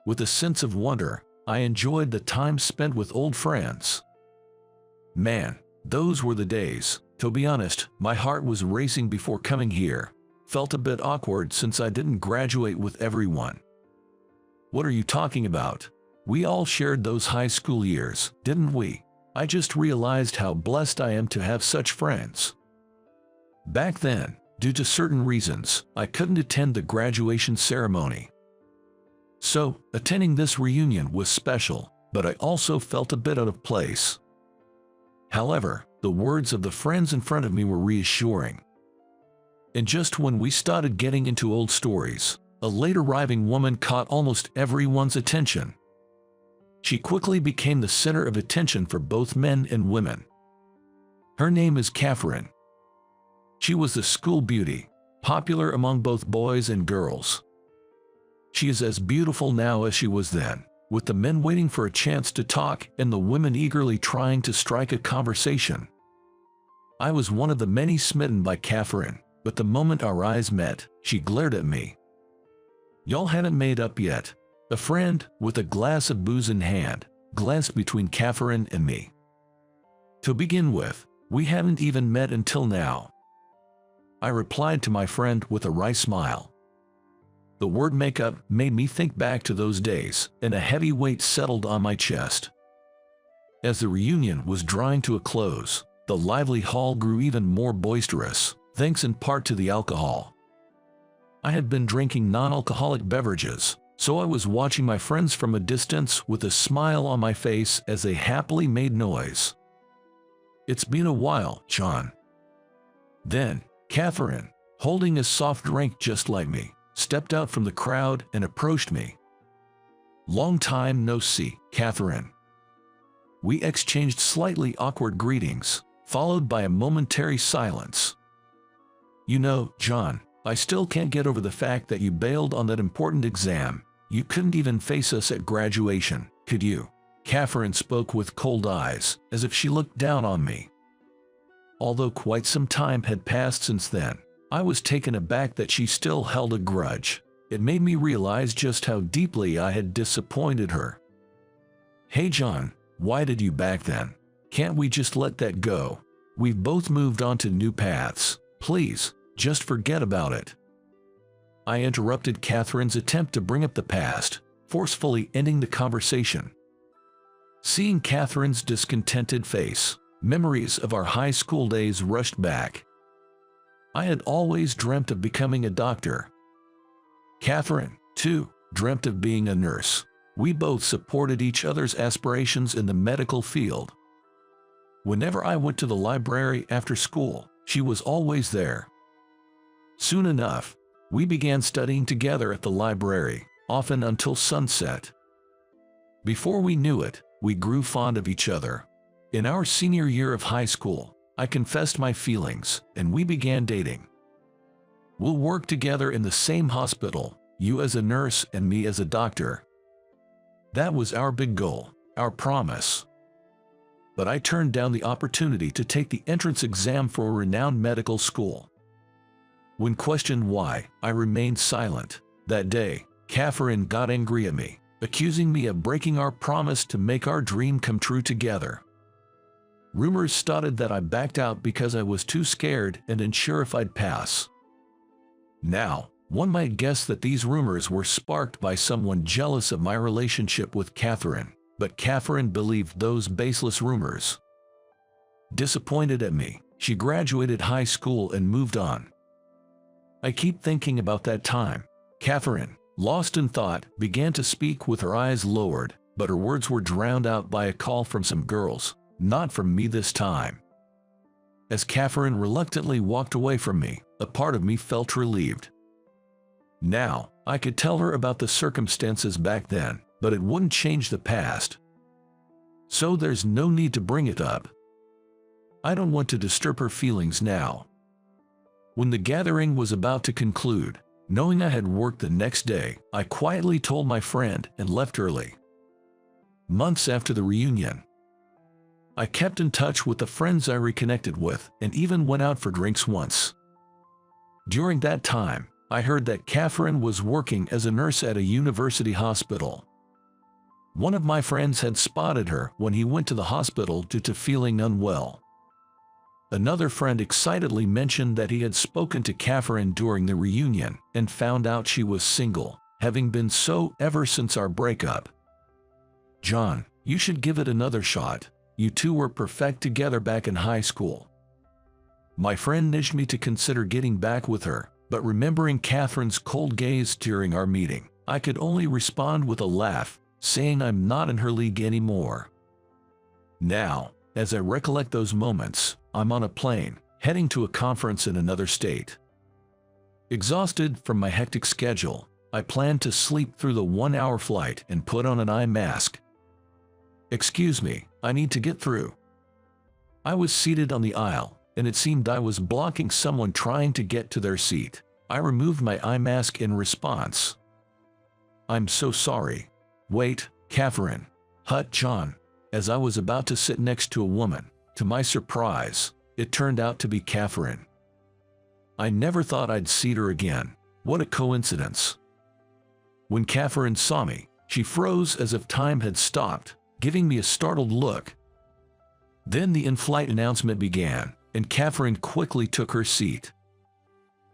S1: With a sense of wonder, I enjoyed the time spent with old friends. Man, those were the days. To be honest, my heart was racing before coming here. Felt a bit awkward since I didn't graduate with everyone. What are you talking about? We all shared those high school years, didn't we? I just realized how blessed I am to have such friends. Back then, due to certain reasons, I couldn't attend the graduation ceremony. So, attending this reunion was special, but I also felt a bit out of place. However, the words of the friends in front of me were reassuring. And just when we started getting into old stories, a late arriving woman caught almost everyone's attention. She quickly became the center of attention for both men and women. Her name is Catherine. She was the school beauty, popular among both boys and girls. She is as beautiful now as she was then, with the men waiting for a chance to talk and the women eagerly trying to strike a conversation. I was one of the many smitten by Catherine, but the moment our eyes met, she glared at me. Y'all hadn't made up yet. A friend, with a glass of booze in hand, glanced between Catherine and me. To begin with, we hadn't even met until now. I replied to my friend with a wry smile. The word makeup made me think back to those days, and a heavy weight settled on my chest. As the reunion was drawing to a close, the lively hall grew even more boisterous, thanks in part to the alcohol. I had been drinking non-alcoholic beverages, so I was watching my friends from a distance with a smile on my face as they happily made noise. It's been a while, John. Then, Catherine, holding a soft drink just like me, stepped out from the crowd and approached me. Long time no see, Catherine. We exchanged slightly awkward greetings, followed by a momentary silence. You know, John, I still can't get over the fact that you bailed on that important exam. You couldn't even face us at graduation, could you? Catherine spoke with cold eyes, as if she looked down on me. Although quite some time had passed since then, I was taken aback that she still held a grudge. It made me realize just how deeply I had disappointed her. Hey John, why did you back then? Can't we just let that go? We've both moved on to new paths. Please, just forget about it. I interrupted Catherine's attempt to bring up the past, forcefully ending the conversation. Seeing Catherine's discontented face, memories of our high school days rushed back. I had always dreamt of becoming a doctor. Catherine, too, dreamt of being a nurse. We both supported each other's aspirations in the medical field. Whenever I went to the library after school, she was always there. Soon enough, we began studying together at the library, often until sunset. Before we knew it, we grew fond of each other. In our senior year of high school, I confessed my feelings, and we began dating. We'll work together in the same hospital, you as a nurse and me as a doctor. That was our big goal, our promise. But I turned down the opportunity to take the entrance exam for a renowned medical school. When questioned why, I remained silent. That day, Catherine got angry at me, accusing me of breaking our promise to make our dream come true together. Rumors started that I backed out because I was too scared and unsure if I'd pass. Now, one might guess that these rumors were sparked by someone jealous of my relationship with Catherine, but Catherine believed those baseless rumors. Disappointed at me, she graduated high school and moved on. I keep thinking about that time. Catherine, lost in thought, began to speak with her eyes lowered, but her words were drowned out by a call from some girls, not from me this time. As Catherine reluctantly walked away from me, a part of me felt relieved. Now, I could tell her about the circumstances back then, but it wouldn't change the past. So there's no need to bring it up. I don't want to disturb her feelings now. When the gathering was about to conclude, knowing I had work the next day, I quietly told my friend and left early. Months after the reunion, I kept in touch with the friends I reconnected with and even went out for drinks once. During that time, I heard that Catherine was working as a nurse at a university hospital. One of my friends had spotted her when he went to the hospital due to feeling unwell. Another friend excitedly mentioned that he had spoken to Catherine during the reunion and found out she was single, having been so ever since our breakup. "John, you should give it another shot. You two were perfect together back in high school." My friend nudged me to consider getting back with her, but remembering Catherine's cold gaze during our meeting, I could only respond with a laugh, saying I'm not in her league anymore. Now, as I recollect those moments, I'm on a plane, heading to a conference in another state. Exhausted from my hectic schedule, I planned to sleep through the 1-hour flight and put on an eye mask. "Excuse me, I need to get through." I was seated on the aisle, and it seemed I was blocking someone trying to get to their seat. I removed my eye mask in response. "I'm so sorry." "Wait, Catherine." "Hut, John." As I was about to sit next to a woman, to my surprise, it turned out to be Catherine. I never thought I'd see her again. What a coincidence. When Catherine saw me, she froze as if time had stopped, giving me a startled look. Then the in-flight announcement began, and Catherine quickly took her seat.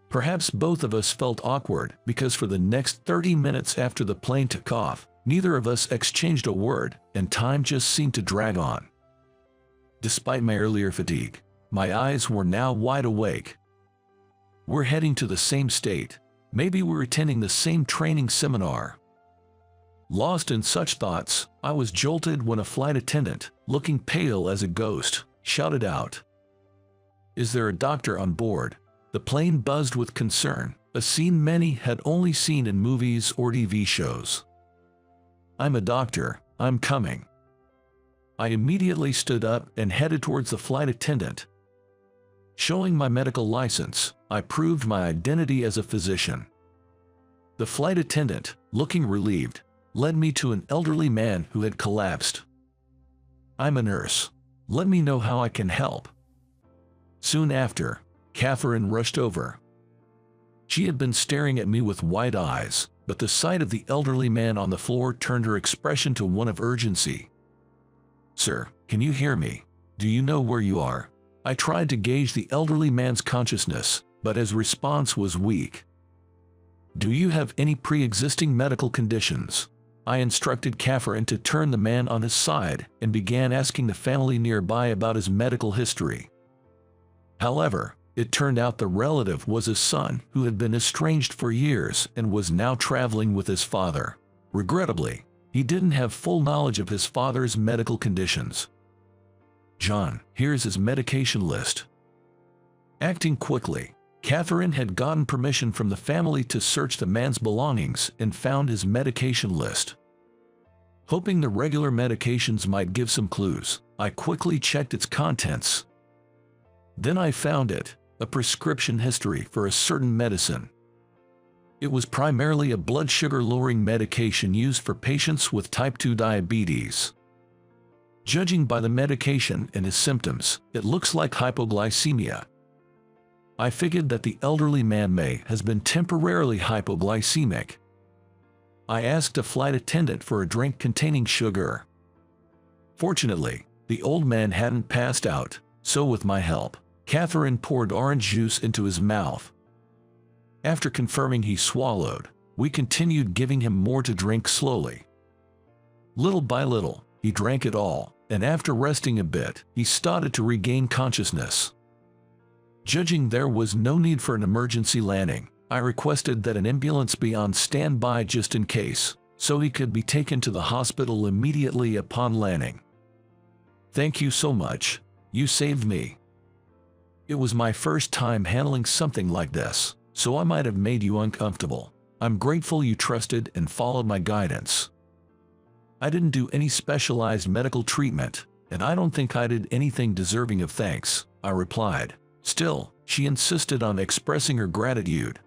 S1: Perhaps both of us felt awkward because for the next 30 minutes after the plane took off, neither of us exchanged a word, and time just seemed to drag on. Despite my earlier fatigue, my eyes were now wide awake. We're heading to the same state. Maybe we're attending the same training seminar. Lost in such thoughts, I was jolted when a flight attendant, looking pale as a ghost, shouted out, "Is there a doctor on board?" The plane buzzed with concern, a scene many had only seen in movies or TV shows. "I'm a doctor, I'm coming." I immediately stood up and headed towards the flight attendant. Showing my medical license, I proved my identity as a physician. The flight attendant, looking relieved, led me to an elderly man who had collapsed. "I'm a nurse. Let me know how I can help." Soon after, Catherine rushed over. She had been staring at me with wide eyes, but the sight of the elderly man on the floor turned her expression to one of urgency. "Sir, can you hear me? Do you know where you are?" I tried to gauge the elderly man's consciousness, but his response was weak. "Do you have any pre-existing medical conditions?" I instructed Catherine to turn the man on his side and began asking the family nearby about his medical history. However, it turned out the relative was his son who had been estranged for years and was now traveling with his father. Regrettably, he didn't have full knowledge of his father's medical conditions. "John, here's his medication list." Acting quickly, Catherine had gotten permission from the family to search the man's belongings and found his medication list. Hoping the regular medications might give some clues, I quickly checked its contents. Then I found it, a prescription history for a certain medicine. It was primarily a blood sugar-lowering medication used for patients with type 2 diabetes. Judging by the medication and his symptoms, it looks like hypoglycemia. I figured that the elderly man has been temporarily hypoglycemic. I asked a flight attendant for a drink containing sugar. Fortunately, the old man hadn't passed out, so with my help, Catherine poured orange juice into his mouth. After confirming he swallowed, we continued giving him more to drink slowly. Little by little, he drank it all, and after resting a bit, he started to regain consciousness. Judging there was no need for an emergency landing, I requested that an ambulance be on standby just in case, so he could be taken to the hospital immediately upon landing. "Thank you so much. You saved me." It was my first time handling something like this, so I might have made you uncomfortable. I'm grateful you trusted and followed my guidance. I didn't do any specialized medical treatment, and I don't think I did anything deserving of thanks, I replied. Still, she insisted on expressing her gratitude.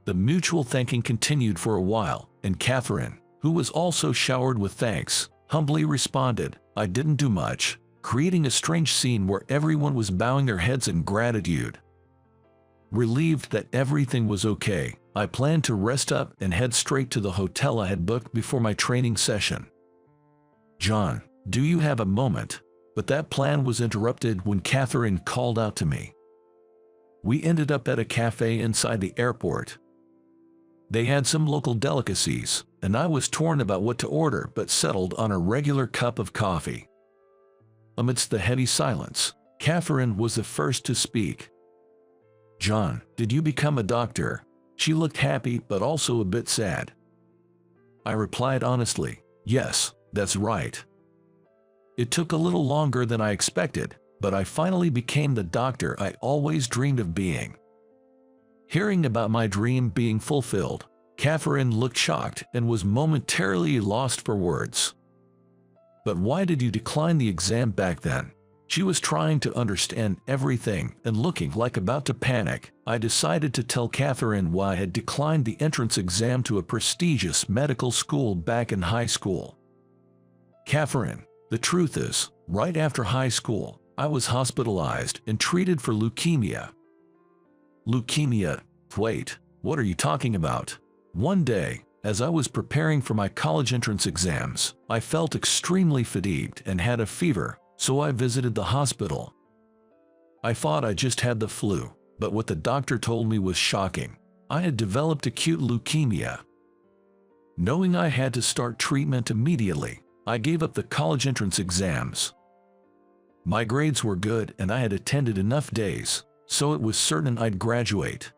S1: The mutual thanking continued for a while, and Catherine, who was also showered with thanks, humbly responded, "I didn't do much. creating a strange scene where everyone was bowing their heads in gratitude. Relieved that everything was okay, I planned to rest up and head straight to the hotel I had booked before my training session. "John, do you have a moment?" But that plan was interrupted when Catherine called out to me. We ended up at a cafe inside the airport. They had some local delicacies, and I was torn about what to order but settled on a regular cup of coffee. Amidst the heavy silence, Catherine was the first to speak. "John, did you become a doctor?" She looked happy but also a bit sad. I replied honestly, "Yes, that's right." It took a little longer than I expected, but I finally became the doctor I always dreamed of being. Hearing about my dream being fulfilled, Catherine looked shocked and was momentarily lost for words. "But why did you decline the exam back then?" She was trying to understand everything and looking like about to panic. I decided to tell Catherine why I had declined the entrance exam to a prestigious medical school back in high school. "Catherine, the truth is, right after high school, I was hospitalized and treated for leukemia." "Leukemia? Wait, what are you talking about?" "One day, as I was preparing for my college entrance exams, I felt extremely fatigued and had a fever, so I visited the hospital. I thought I just had the flu, but what the doctor told me was shocking. I had developed acute leukemia. Knowing I had to start treatment immediately, I gave up the college entrance exams. My grades were good and I had attended enough days, so it was certain I'd graduate.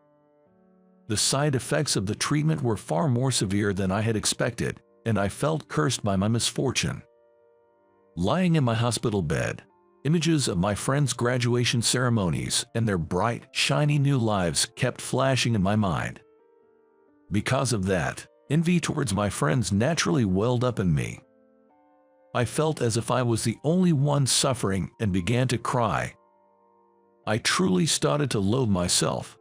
S1: The side effects of the treatment were far more severe than I had expected, and I felt cursed by my misfortune. Lying in my hospital bed, images of my friends' graduation ceremonies and their bright, shiny new lives kept flashing in my mind. Because of that, envy towards my friends naturally welled up in me. I felt as if I was the only one suffering and began to cry. I truly started to loathe myself.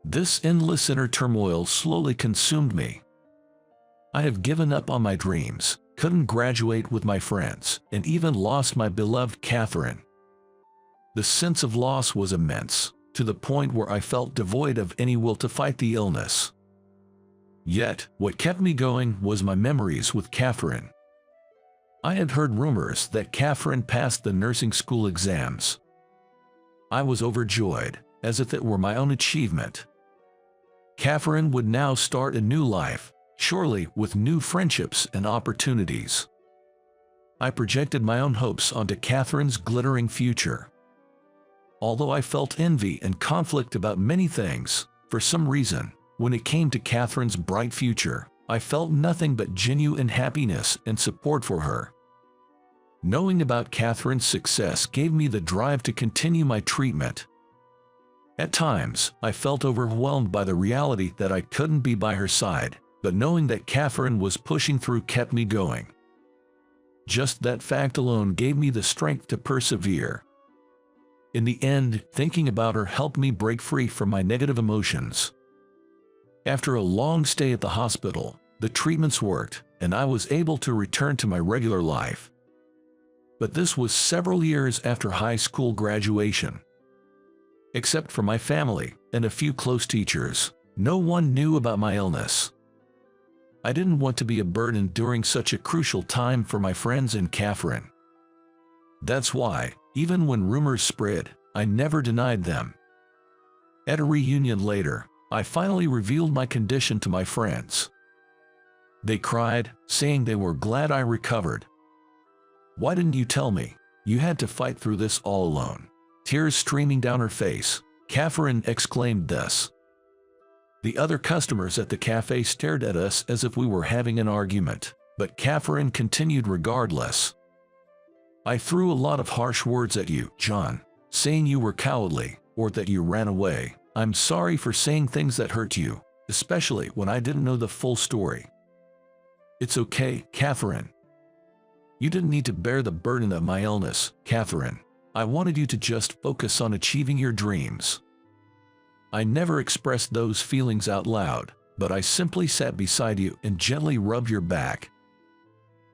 S1: This endless inner turmoil slowly consumed me. I have given up on my dreams, couldn't graduate with my friends, and even lost my beloved Catherine. The sense of loss was immense, to the point where I felt devoid of any will to fight the illness. Yet, what kept me going was my memories with Catherine. I had heard rumors that Catherine passed the nursing school exams. I was overjoyed, as if it were my own achievement. Catherine would now start a new life, surely with new friendships and opportunities. I projected my own hopes onto Catherine's glittering future. Although I felt envy and conflict about many things, for some reason, when it came to Catherine's bright future, I felt nothing but genuine happiness and support for her. Knowing about Catherine's success gave me the drive to continue my treatment. At times, I felt overwhelmed by the reality that I couldn't be by her side, but knowing that Catherine was pushing through kept me going. Just that fact alone gave me the strength to persevere. In the end, thinking about her helped me break free from my negative emotions. After a long stay at the hospital, the treatments worked, and I was able to return to my regular life. But this was several years after high school graduation. Except for my family and a few close teachers, no one knew about my illness. I didn't want to be a burden during such a crucial time for my friends and Catherine. That's why, even when rumors spread, I never denied them. At a reunion later, I finally revealed my condition to my friends. They cried, saying they were glad I recovered. "Why didn't you tell me? You had to fight through this all alone." Tears streaming down her face, Catherine exclaimed this. The other customers at the cafe stared at us as if we were having an argument, but Catherine continued regardless. "I threw a lot of harsh words at you, John, saying you were cowardly, or that you ran away. I'm sorry for saying things that hurt you, especially when I didn't know the full story." "It's okay, Catherine. You didn't need to bear the burden of my illness, Catherine. I wanted you to just focus on achieving your dreams." I never expressed those feelings out loud, but I simply sat beside you and gently rubbed your back.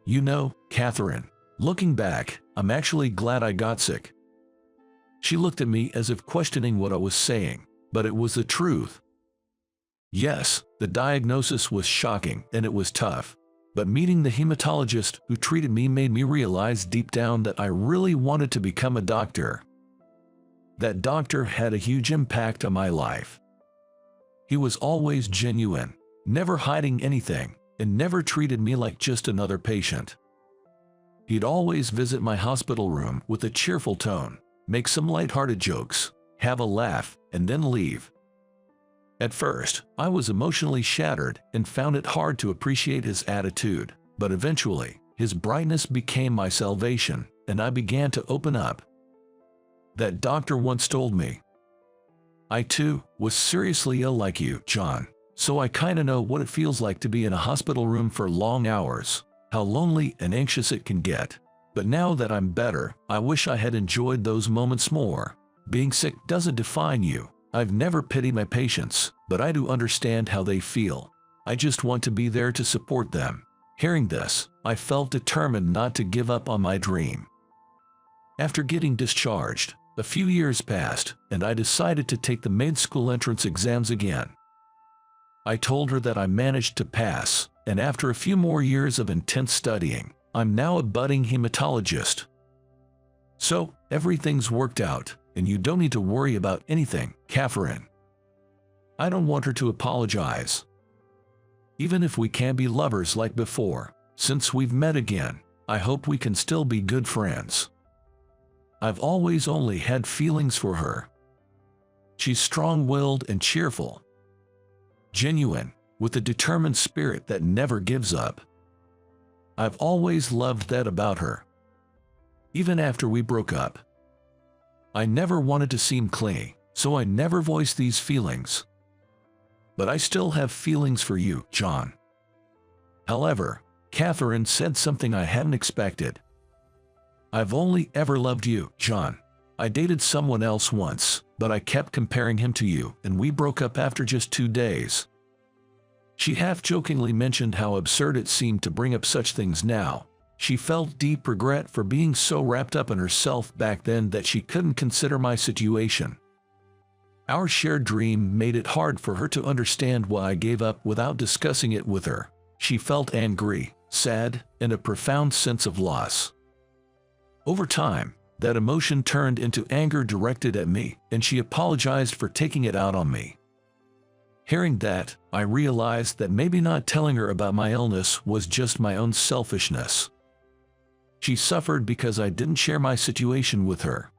S1: You know, Catherine, looking back, I'm actually glad I got sick." She looked at me as if questioning what I was saying, but it was the truth. Yes, the diagnosis was shocking and it was tough, but meeting the hematologist who treated me made me realize deep down that I really wanted to become a doctor. That doctor had a huge impact on my life. He was always genuine, never hiding anything, and never treated me like just another patient. He'd always visit my hospital room with a cheerful tone, make some lighthearted jokes, have a laugh, and then leave. At first, I was emotionally shattered and found it hard to appreciate his attitude, but eventually, his brightness became my salvation, and I began to open up. That doctor once told me, "I too was seriously ill like you, John, so I kinda know what it feels like to be in a hospital room for long hours, how lonely and anxious it can get. But now that I'm better, I wish I had enjoyed those moments more. Being sick doesn't define you. I've never pitied my patients, but I do understand how they feel. I just want to be there to support them." Hearing this, I felt determined not to give up on my dream. After getting discharged, a few years passed, and I decided to take the med school entrance exams again. I told her that I managed to pass, and after a few more years of intense studying, I'm now a budding hematologist. So, everything's worked out, and you don't need to worry about anything, Catherine. I don't want her to apologize. Even if we can't be lovers like before, since we've met again, I hope we can still be good friends. I've always only had feelings for her. She's strong-willed and cheerful. Genuine, with a determined spirit that never gives up. I've always loved that about her. Even after we broke up, I never wanted to seem clingy, so I never voiced these feelings. But I still have feelings for you, John. However, Catherine said something I hadn't expected. I've only ever loved you, John. I dated someone else once, but I kept comparing him to you, and we broke up after just 2 days. She half-jokingly mentioned how absurd it seemed to bring up such things now. She felt deep regret for being so wrapped up in herself back then that she couldn't consider my situation. Our shared dream made it hard for her to understand why I gave up without discussing it with her. She felt angry, sad, and a profound sense of loss. Over time, that emotion turned into anger directed at me, and she apologized for taking it out on me. Hearing that, I realized that maybe not telling her about my illness was just my own selfishness. She suffered because I didn't share my situation with her.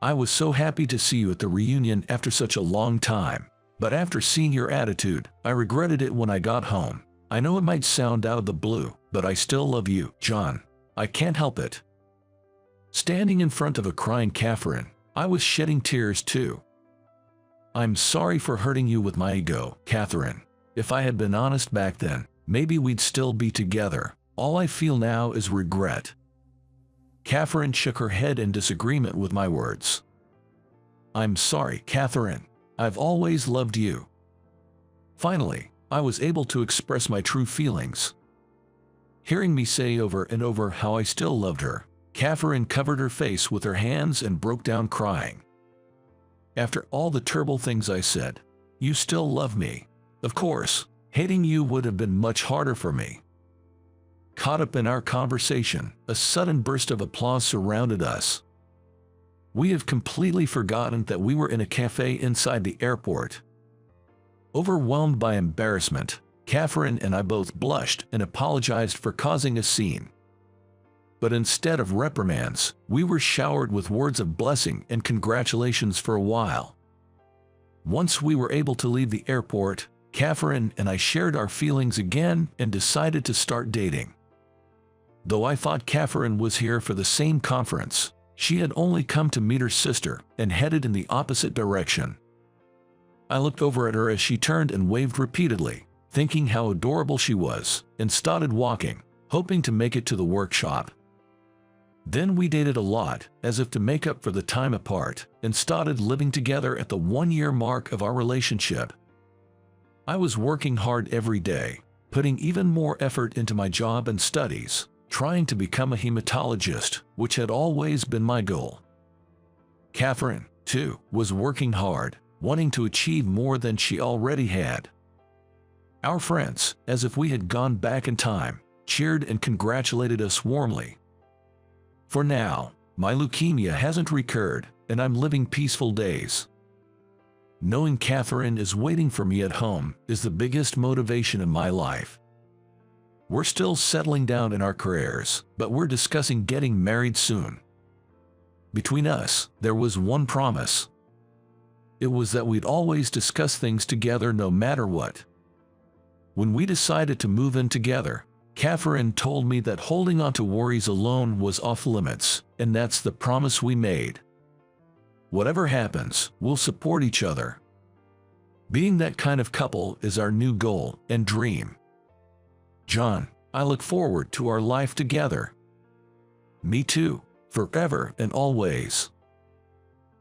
S1: I was so happy to see you at the reunion after such a long time, but after seeing your attitude, I regretted it when I got home. I know it might sound out of the blue, but I still love you, John. I can't help it. Standing in front of a crying Catherine, I was shedding tears too. I'm sorry for hurting you with my ego, Catherine. If I had been honest back then, maybe we'd still be together. All I feel now is regret. Catherine shook her head in disagreement with my words. I'm sorry, Catherine. I've always loved you. Finally, I was able to express my true feelings. Hearing me say over and over how I still loved her, Catherine covered her face with her hands and broke down crying. After all the terrible things I said, you still love me. Of course, hating you would have been much harder for me. Caught up in our conversation, a sudden burst of applause surrounded us. We have completely forgotten that we were in a cafe inside the airport. Overwhelmed by embarrassment, Catherine and I both blushed and apologized for causing a scene. But instead of reprimands, we were showered with words of blessing and congratulations for a while. Once we were able to leave the airport, Catherine and I shared our feelings again and decided to start dating. Though I thought Catherine was here for the same conference, she had only come to meet her sister and headed in the opposite direction. I looked over at her as she turned and waved repeatedly, thinking how adorable she was, and started walking, hoping to make it to the workshop. Then we dated a lot, as if to make up for the time apart, and started living together at the 1-year mark of our relationship. I was working hard every day, putting even more effort into my job and studies. trying to become a hematologist, which had always been my goal. Catherine, too, was working hard, wanting to achieve more than she already had. Our friends, as if we had gone back in time, cheered and congratulated us warmly. For now, my leukemia hasn't recurred, and I'm living peaceful days. Knowing Catherine is waiting for me at home is the biggest motivation in my life. We're still settling down in our careers, but we're discussing getting married soon. Between us, there was one promise. It was that we'd always discuss things together no matter what. When we decided to move in together, Catherine told me that holding on to worries alone was off limits, and that's the promise we made. Whatever happens, we'll support each other. Being that kind of couple is our new goal and dream. John, I look forward to our life together. Me too, forever and always.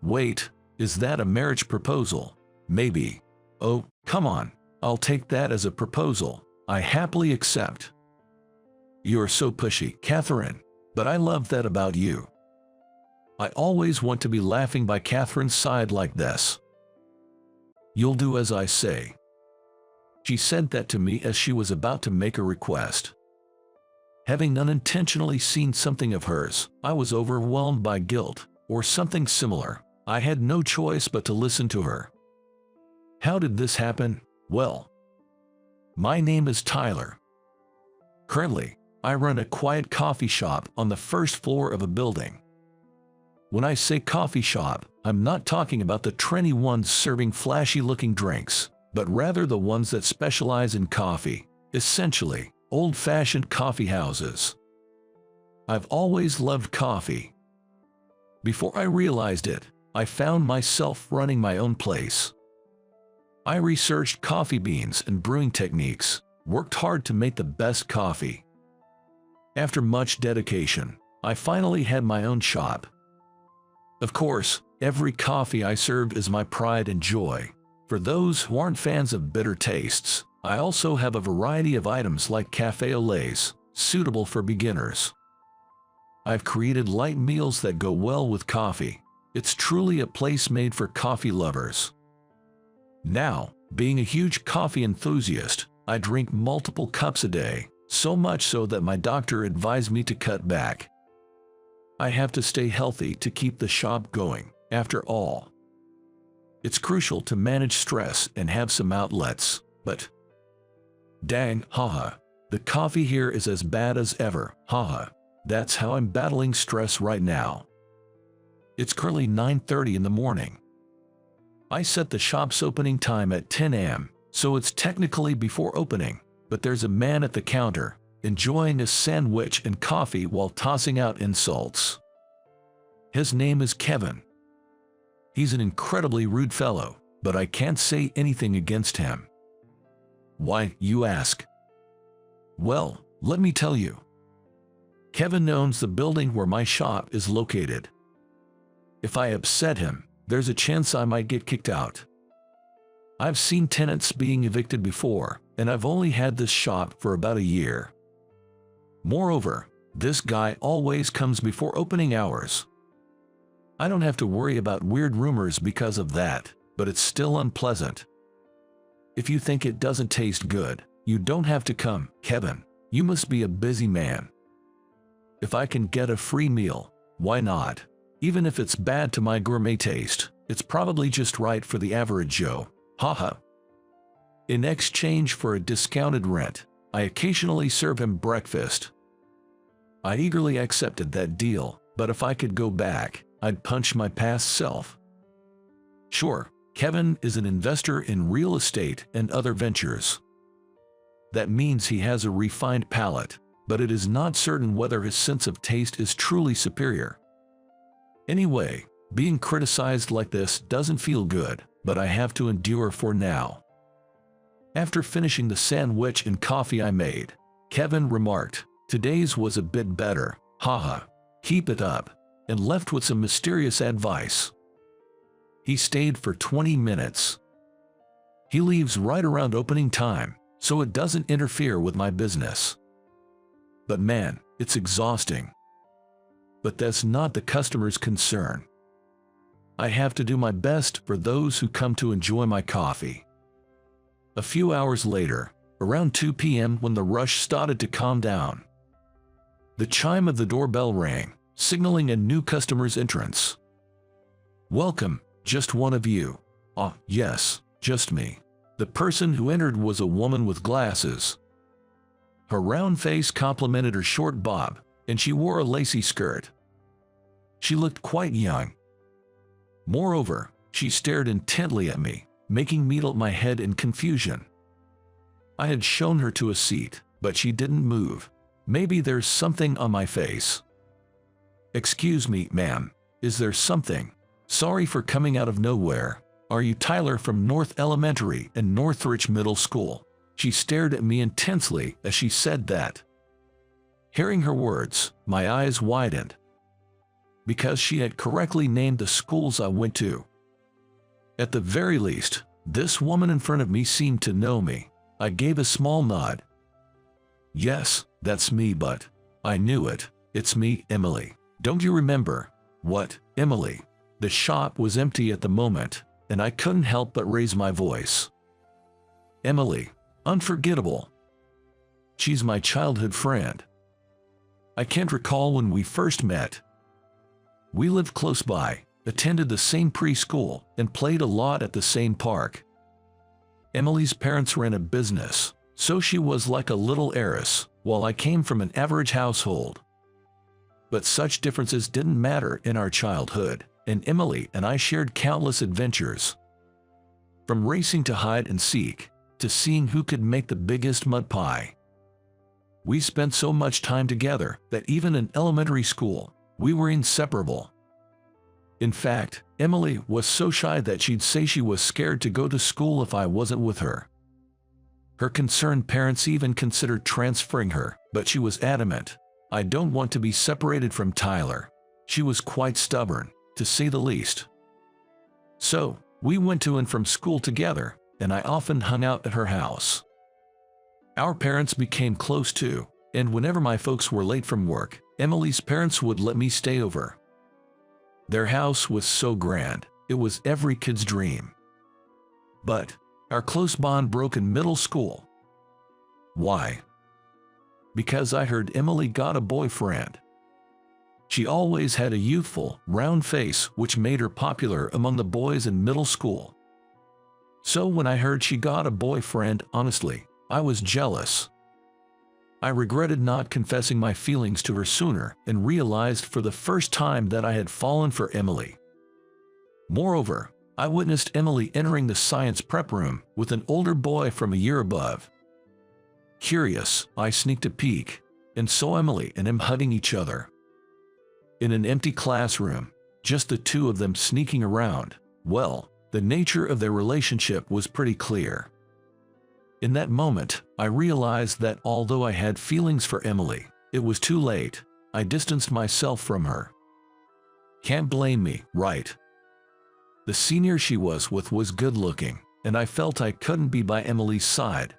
S1: Wait, is that a marriage proposal? Maybe. Oh, come on, I'll take that as a proposal. I happily accept. You're so pushy, Catherine, but I love that about you. I always want to be laughing by Catherine's side like this. You'll do as I say. She said that to me as she was about to make a request. Having unintentionally seen something of hers, I was overwhelmed by guilt, or something similar. I had no choice but to listen to her. How did this happen? Well, my name is Tyler. Currently, I run a quiet coffee shop on the first floor of a building. When I say coffee shop, I'm not talking about the trendy ones serving flashy-looking drinks, but rather the ones that specialize in coffee, essentially, old-fashioned coffee houses. I've always loved coffee. Before I realized it, I found myself running my own place. I researched coffee beans and brewing techniques, worked hard to make the best coffee. After much dedication, I finally had my own shop. Of course, every coffee I served is my pride and joy. For those who aren't fans of bitter tastes, I also have a variety of items like café au laits, suitable for beginners. I've created light meals that go well with coffee. It's truly a place made for coffee lovers. Now, being a huge coffee enthusiast, I drink multiple cups a day, so much so that my doctor advised me to cut back. I have to stay healthy to keep the shop going, after all. It's crucial to manage stress and have some outlets, but dang, haha, the coffee here is as bad as ever, haha. That's how I'm battling stress right now. It's currently 9:30 in the morning. I set the shop's opening time at 10 a.m., so it's technically before opening, but there's a man at the counter, enjoying a sandwich and coffee while tossing out insults. His name is Kevin. He's an incredibly rude fellow, but I can't say anything against him. Why, you ask? Well, let me tell you. Kevin owns the building where my shop is located. If I upset him, there's a chance I might get kicked out. I've seen tenants being evicted before, and I've only had this shop for about a year. Moreover, this guy always comes before opening hours. I don't have to worry about weird rumors because of that, but it's still unpleasant. If you think it doesn't taste good, you don't have to come, Kevin. You must be a busy man. If I can get a free meal, why not? Even if it's bad to my gourmet taste, it's probably just right for the average Joe. Haha. In exchange for a discounted rent, I occasionally serve him breakfast. I eagerly accepted that deal, but if I could go back, I'd punch my past self. Sure, Kevin is an investor in real estate and other ventures. That means he has a refined palate, but it is not certain whether his sense of taste is truly superior. Anyway, being criticized like this doesn't feel good, but I have to endure for now. After finishing the sandwich and coffee I made, Kevin remarked, "Today's was a bit better, haha. Keep it up," and left with some mysterious advice. He stayed for 20 minutes. He leaves right around opening time, so it doesn't interfere with my business. But man, It's exhausting. But that's not the customer's concern. I have to do my best for those who come to enjoy my coffee. A few hours later, around 2 p.m. when the rush started to calm down, the chime of the doorbell rang, signaling a new customer's entrance. "Welcome, just one of you." "Ah, yes, just me." The person who entered was a woman with glasses. Her round face complemented her short bob, and she wore a lacy skirt. She looked quite young. Moreover, she stared intently at me, making me tilt my head in confusion. I had shown her to a seat, but she didn't move. Maybe there's something on my face. "Excuse me, ma'am, is there something? Sorry for coming out of nowhere. Are you Tyler from North Elementary and Northridge Middle School?" She stared at me intensely as she said that. Hearing her words, my eyes widened, because she had correctly named the schools I went to. At the very least, this woman in front of me seemed to know me. I gave a small nod. "Yes, that's me, but..." "I knew it. It's me, Emily. Don't you remember?" "What, Emily?" The shop was empty at the moment, and I couldn't help but raise my voice. "Emily. Unforgettable. She's my childhood friend. I can't recall when we first met. We lived close by, attended the same preschool, and played a lot at the same park. Emily's parents ran a business, so she was like a little heiress, while I came from an average household. But such differences didn't matter in our childhood, and Emily and I shared countless adventures. From racing to hide and seek, to seeing who could make the biggest mud pie. We spent so much time together that even in elementary school, we were inseparable. In fact, Emily was so shy that she'd say she was scared to go to school if I wasn't with her. Her concerned parents even considered transferring her, but she was adamant. "I don't want to be separated from Tyler." She was quite stubborn, to say the least. So, we went to and from school together, and I often hung out at her house. Our parents became close too, and whenever my folks were late from work, Emily's parents would let me stay over. Their house was so grand, it was every kid's dream. But our close bond broke in middle school. Why? Because I heard Emily got a boyfriend. She always had a youthful, round face which made her popular among the boys in middle school. So when I heard she got a boyfriend, honestly, I was jealous. I regretted not confessing my feelings to her sooner and realized for the first time that I had fallen for Emily. Moreover, I witnessed Emily entering the science prep room with an older boy from a year above. Curious, I sneaked a peek, and saw Emily and him hugging each other. In an empty classroom, just the two of them sneaking around. Well, the nature of their relationship was pretty clear. In that moment, I realized that although I had feelings for Emily, it was too late. I distanced myself from her. Can't blame me, right? The senior she was with was good-looking, and I felt I couldn't be by Emily's side.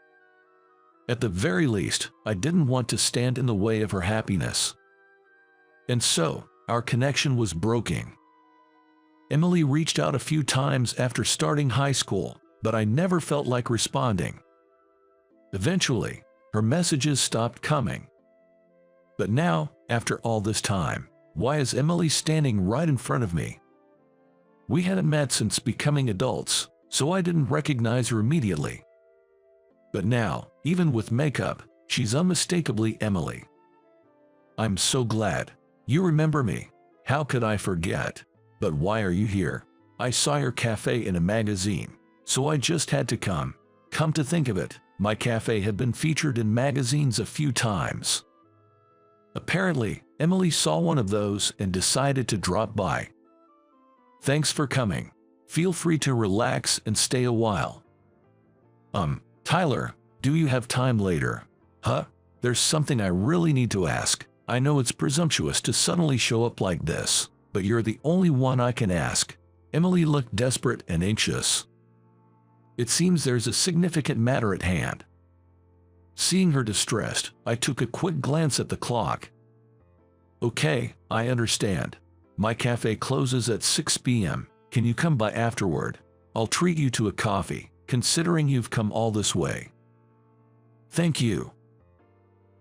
S1: At the very least, I didn't want to stand in the way of her happiness. And so, our connection was broken. Emily reached out a few times after starting high school, but I never felt like responding. Eventually, her messages stopped coming. But now, after all this time, why is Emily standing right in front of me? We hadn't met since becoming adults, so I didn't recognize her immediately. But now, even with makeup, she's unmistakably Emily. I'm so glad. You remember me. How could I forget? But why are you here? I saw your cafe in a magazine, so I just had to come. Come to think of it, my cafe had been featured in magazines a few times. Apparently, Emily saw one of those and decided to drop by. Thanks for coming. Feel free to relax and stay a while. Tyler, do you have time later? Huh? There's something I really need to ask. I know it's presumptuous to suddenly show up like this, but you're the only one I can ask. Emily looked desperate and anxious. It seems there's a significant matter at hand. Seeing her distressed, I took a quick glance at the clock. Okay, I understand. My cafe closes at 6 p.m. Can you come by afterward? I'll treat you to a coffee, considering you've come all this way. Thank you.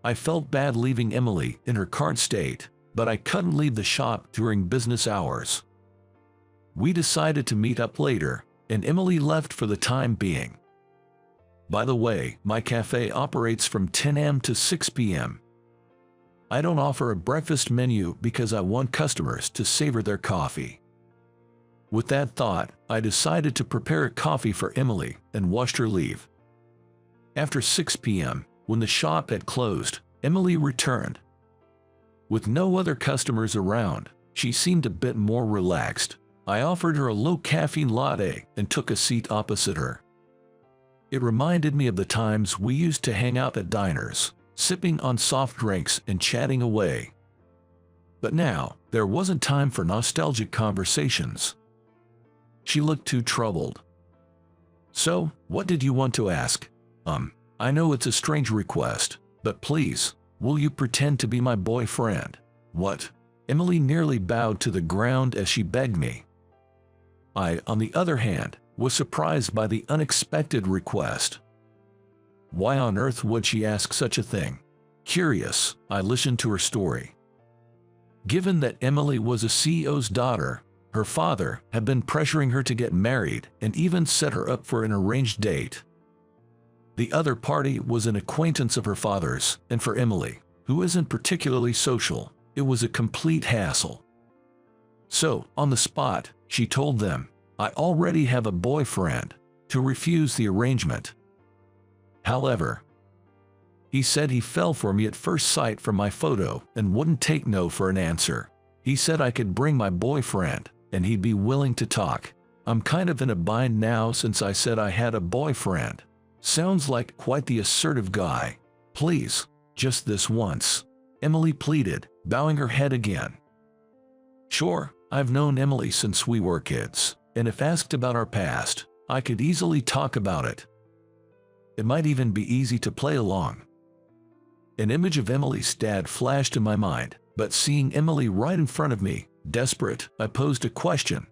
S1: I felt bad leaving Emily in her current state, but I couldn't leave the shop during business hours. We decided to meet up later, and Emily left for the time being. By the way, my cafe operates from 10 a.m. to 6 p.m. I don't offer a breakfast menu because I want customers to savor their coffee. With that thought, I decided to prepare a coffee for Emily and watched her leave. After 6 p.m., when the shop had closed, Emily returned. With no other customers around, she seemed a bit more relaxed. I offered her a low-caffeine latte and took a seat opposite her. It reminded me of the times we used to hang out at diners, sipping on soft drinks and chatting away. But now, there wasn't time for nostalgic conversations. She looked too troubled. So, what did you want to ask? I know it's a strange request, but please, will you pretend to be my boyfriend? What? Emily nearly bowed to the ground as she begged me. I, on the other hand, was surprised by the unexpected request. Why on earth would she ask such a thing? Curious, I listened to her story. Given that Emily was a CEO's daughter, her father had been pressuring her to get married and even set her up for an arranged date. The other party was an acquaintance of her father's, and for Emily, who isn't particularly social, it was a complete hassle. So, on the spot, she told them, I already have a boyfriend, to refuse the arrangement. However, he said he fell for me at first sight from my photo and wouldn't take no for an answer. He said I could bring my boyfriend, and he'd be willing to talk. I'm kind of in a bind now since I said I had a boyfriend. Sounds like quite the assertive guy. Please, just this once. Emily pleaded, bowing her head again. Sure, I've known Emily since we were kids, and if asked about our past, I could easily talk about it. It might even be easy to play along. An image of Emily's dad flashed in my mind, but seeing Emily right in front of me, desperate, I posed a question.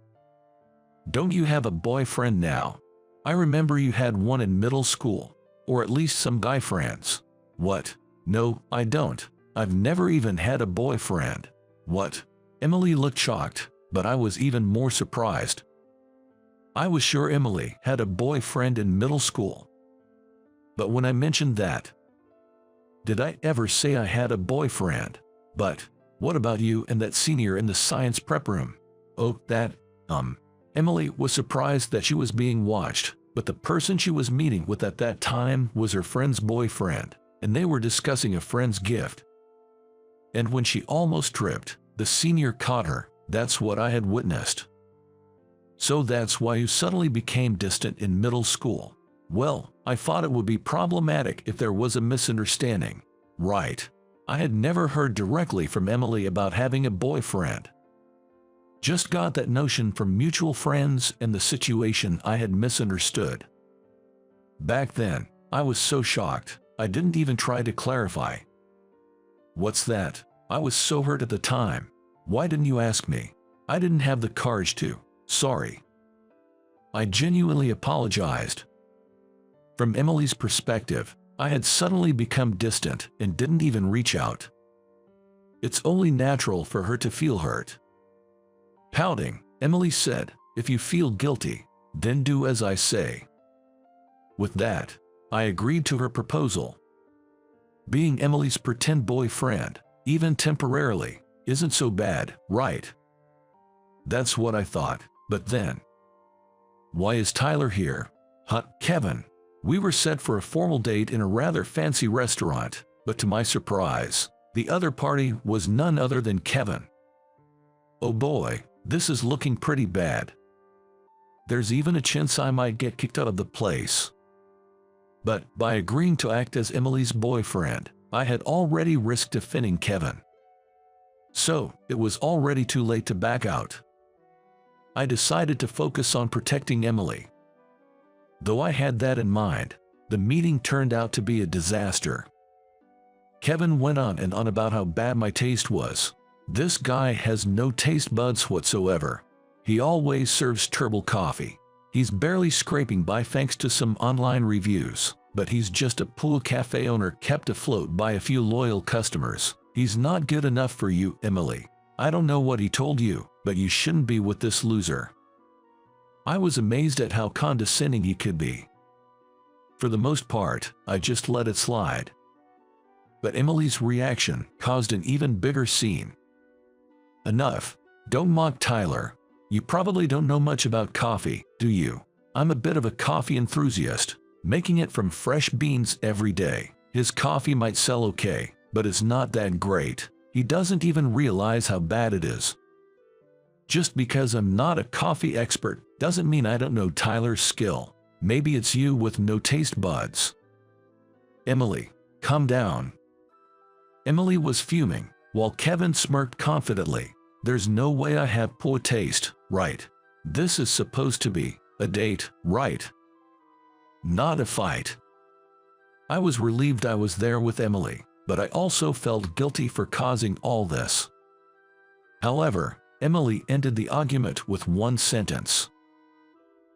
S1: Don't you have a boyfriend now? I remember you had one in middle school, or at least some guy friends. What? No, I don't. I've never even had a boyfriend. What? Emily looked shocked, but I was even more surprised. I was sure Emily had a boyfriend in middle school. But when I mentioned that, did I ever say I had a boyfriend? But, what about you and that senior in the science prep room? Oh, that, Emily was surprised that she was being watched, but the person she was meeting with at that time was her friend's boyfriend, and they were discussing a friend's gift. And when she almost tripped, the senior caught her. That's what I had witnessed. So that's why you suddenly became distant in middle school. Well, I thought it would be problematic if there was a misunderstanding. Right. I had never heard directly from Emily about having a boyfriend. Just got that notion from mutual friends and the situation I had misunderstood. Back then, I was so shocked, I didn't even try to clarify. What's that? I was so hurt at the time. Why didn't you ask me? I didn't have the courage to. Sorry. I genuinely apologized. From Emily's perspective, I had suddenly become distant and didn't even reach out. It's only natural for her to feel hurt. Pouting, Emily said, if you feel guilty, then do as I say. With that, I agreed to her proposal. Being Emily's pretend boyfriend, even temporarily, isn't so bad, right? That's what I thought, but then. Why is Tyler here? Kevin. We were set for a formal date in a rather fancy restaurant, but to my surprise, the other party was none other than Kevin. Oh boy, this is looking pretty bad. There's even a chance I might get kicked out of the place. But by agreeing to act as Emily's boyfriend, I had already risked offending Kevin. So, it was already too late to back out. I decided to focus on protecting Emily. Though I had that in mind, the meeting turned out to be a disaster. Kevin went on and on about how bad my taste was. This guy has no taste buds whatsoever. He always serves turbo coffee. He's barely scraping by thanks to some online reviews, but he's just a pool cafe owner kept afloat by a few loyal customers. He's not good enough for you, Emily. I don't know what he told you, but you shouldn't be with this loser. I was amazed at how condescending he could be. For the most part, I just let it slide. But Emily's reaction caused an even bigger scene. Enough. Don't mock Tyler. You probably don't know much about coffee, do you? I'm a bit of a coffee enthusiast, making it from fresh beans every day. His coffee might sell okay, but it's not that great. He doesn't even realize how bad it is. Just because I'm not a coffee expert doesn't mean I don't know Tyler's skill. Maybe it's you with no taste buds. Emily, calm down. Emily was fuming, while Kevin smirked confidently. There's no way I have poor taste, right? This is supposed to be a date, right? Not a fight. I was relieved I was there with Emily, but I also felt guilty for causing all this. However, Emily ended the argument with one sentence.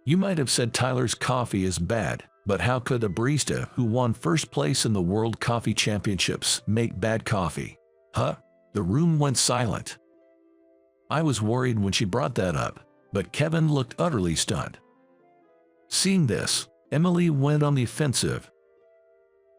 S1: You might have said Tyler's coffee is bad, but how could a barista who won first place in the World Coffee Championships make bad coffee? Huh? The room went silent. I was worried when she brought that up, but Kevin looked utterly stunned. Seeing this, Emily went on the offensive.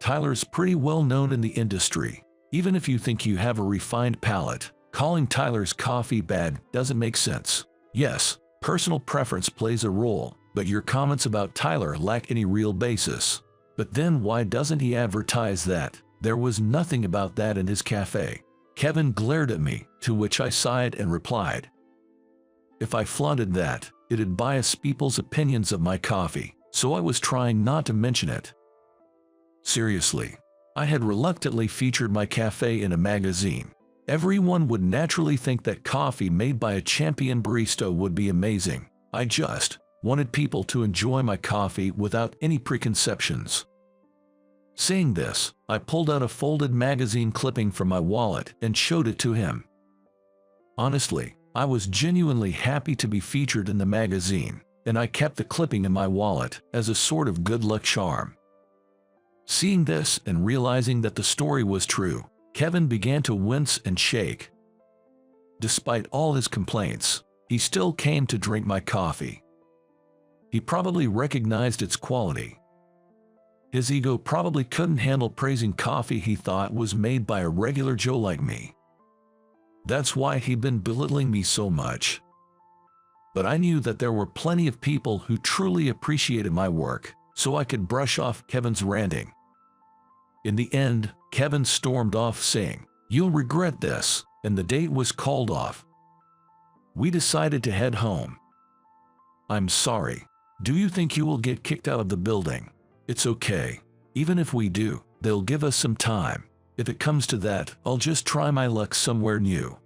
S1: Tyler's pretty well known in the industry. Even if you think you have a refined palate, calling Tyler's coffee bad doesn't make sense. Yes, personal preference plays a role, but your comments about Tyler lack any real basis. But then why doesn't he advertise that? There was nothing about that in his cafe. Kevin glared at me, to which I sighed and replied, if I flaunted that, it'd bias people's opinions of my coffee, so I was trying not to mention it. Seriously, I had reluctantly featured my cafe in a magazine. Everyone would naturally think that coffee made by a champion barista would be amazing. I just wanted people to enjoy my coffee without any preconceptions. Saying this, I pulled out a folded magazine clipping from my wallet and showed it to him. Honestly, I was genuinely happy to be featured in the magazine, and I kept the clipping in my wallet as a sort of good luck charm. Seeing this and realizing that the story was true, Kevin began to wince and shake. Despite all his complaints, he still came to drink my coffee. He probably recognized its quality. His ego probably couldn't handle praising coffee he thought was made by a regular Joe like me. That's why he'd been belittling me so much. But I knew that there were plenty of people who truly appreciated my work, so I could brush off Kevin's ranting. In the end, Kevin stormed off saying, "You'll regret this," and the date was called off. We decided to head home. I'm sorry. Do you think you will get kicked out of the building? It's okay. Even if we do, they'll give us some time. If it comes to that, I'll just try my luck somewhere new.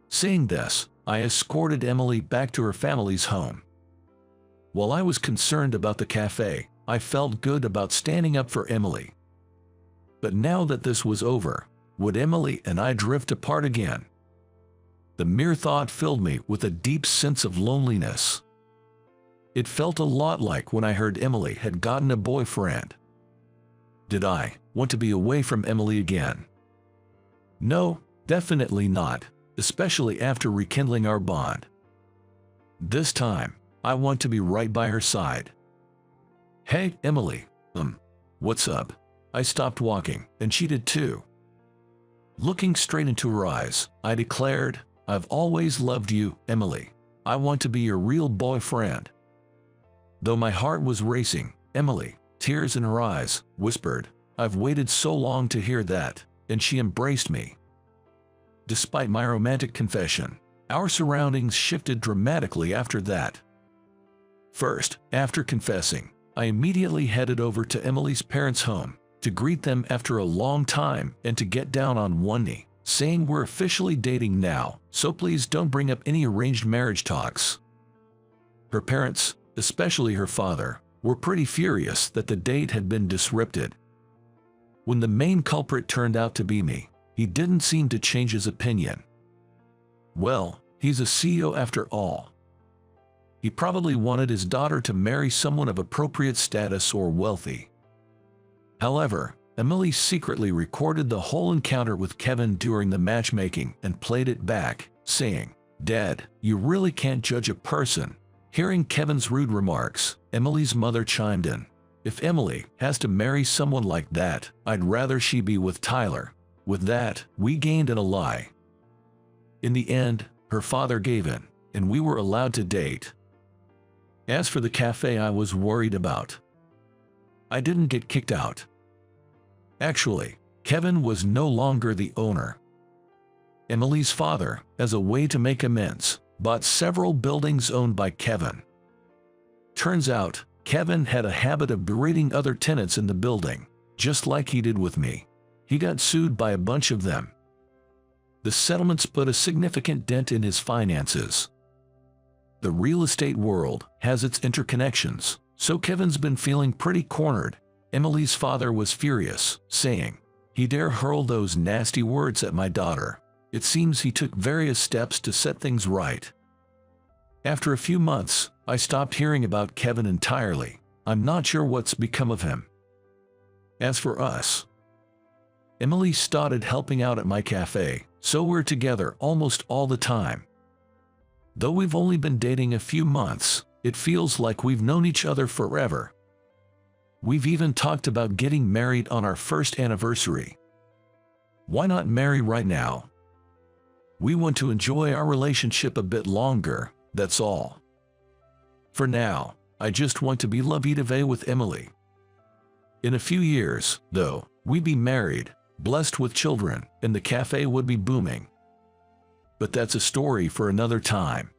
S1: Saying this, I escorted Emily back to her family's home. While I was concerned about the cafe, I felt good about standing up for Emily. But now that this was over, would Emily and I drift apart again? The mere thought filled me with a deep sense of loneliness. It felt a lot like when I heard Emily had gotten a boyfriend. Did I want to be away from Emily again? No, definitely not, especially after rekindling our bond. This time, I want to be right by her side. Hey, Emily, what's up? I stopped walking, and she did too. Looking straight into her eyes, I declared, I've always loved you, Emily. I want to be your real boyfriend. Though my heart was racing, Emily, tears in her eyes, whispered, I've waited so long to hear that, and she embraced me. Despite my romantic confession, our surroundings shifted dramatically after that. First, after confessing, I immediately headed over to Emily's parents' home to greet them after a long time and to get down on one knee, saying we're officially dating now, so please don't bring up any arranged marriage talks. Her parents, especially her father, were pretty furious that the date had been disrupted. When the main culprit turned out to be me, he didn't seem to change his opinion. Well, he's a CEO after all. He probably wanted his daughter to marry someone of appropriate status or wealthy. However, Emily secretly recorded the whole encounter with Kevin during the matchmaking and played it back, saying, "Dad, you really can't judge a person." Hearing Kevin's rude remarks, Emily's mother chimed in, "If Emily has to marry someone like that, I'd rather she be with Tyler." With that, we gained an ally. In the end, her father gave in, and we were allowed to date. As for the cafe I was worried about, I didn't get kicked out. Actually, Kevin was no longer the owner. Emily's father, as a way to make amends, bought several buildings owned by Kevin. Turns out, Kevin had a habit of berating other tenants in the building, just like he did with me. He got sued by a bunch of them. The settlements put a significant dent in his finances. The real estate world has its interconnections, so Kevin's been feeling pretty cornered. Emily's father was furious, saying, "He dare hurl those nasty words at my daughter." It seems he took various steps to set things right. After a few months, I stopped hearing about Kevin entirely. I'm not sure what's become of him. As for us, Emily started helping out at my cafe, so we're together almost all the time. Though we've only been dating a few months, it feels like we've known each other forever. We've even talked about getting married on our first anniversary. Why not marry right now? We want to enjoy our relationship a bit longer, that's all. For now, I just want to be la vie de vie with Emily. In a few years, though, we'd be married, blessed with children, and the cafe would be booming. But that's a story for another time.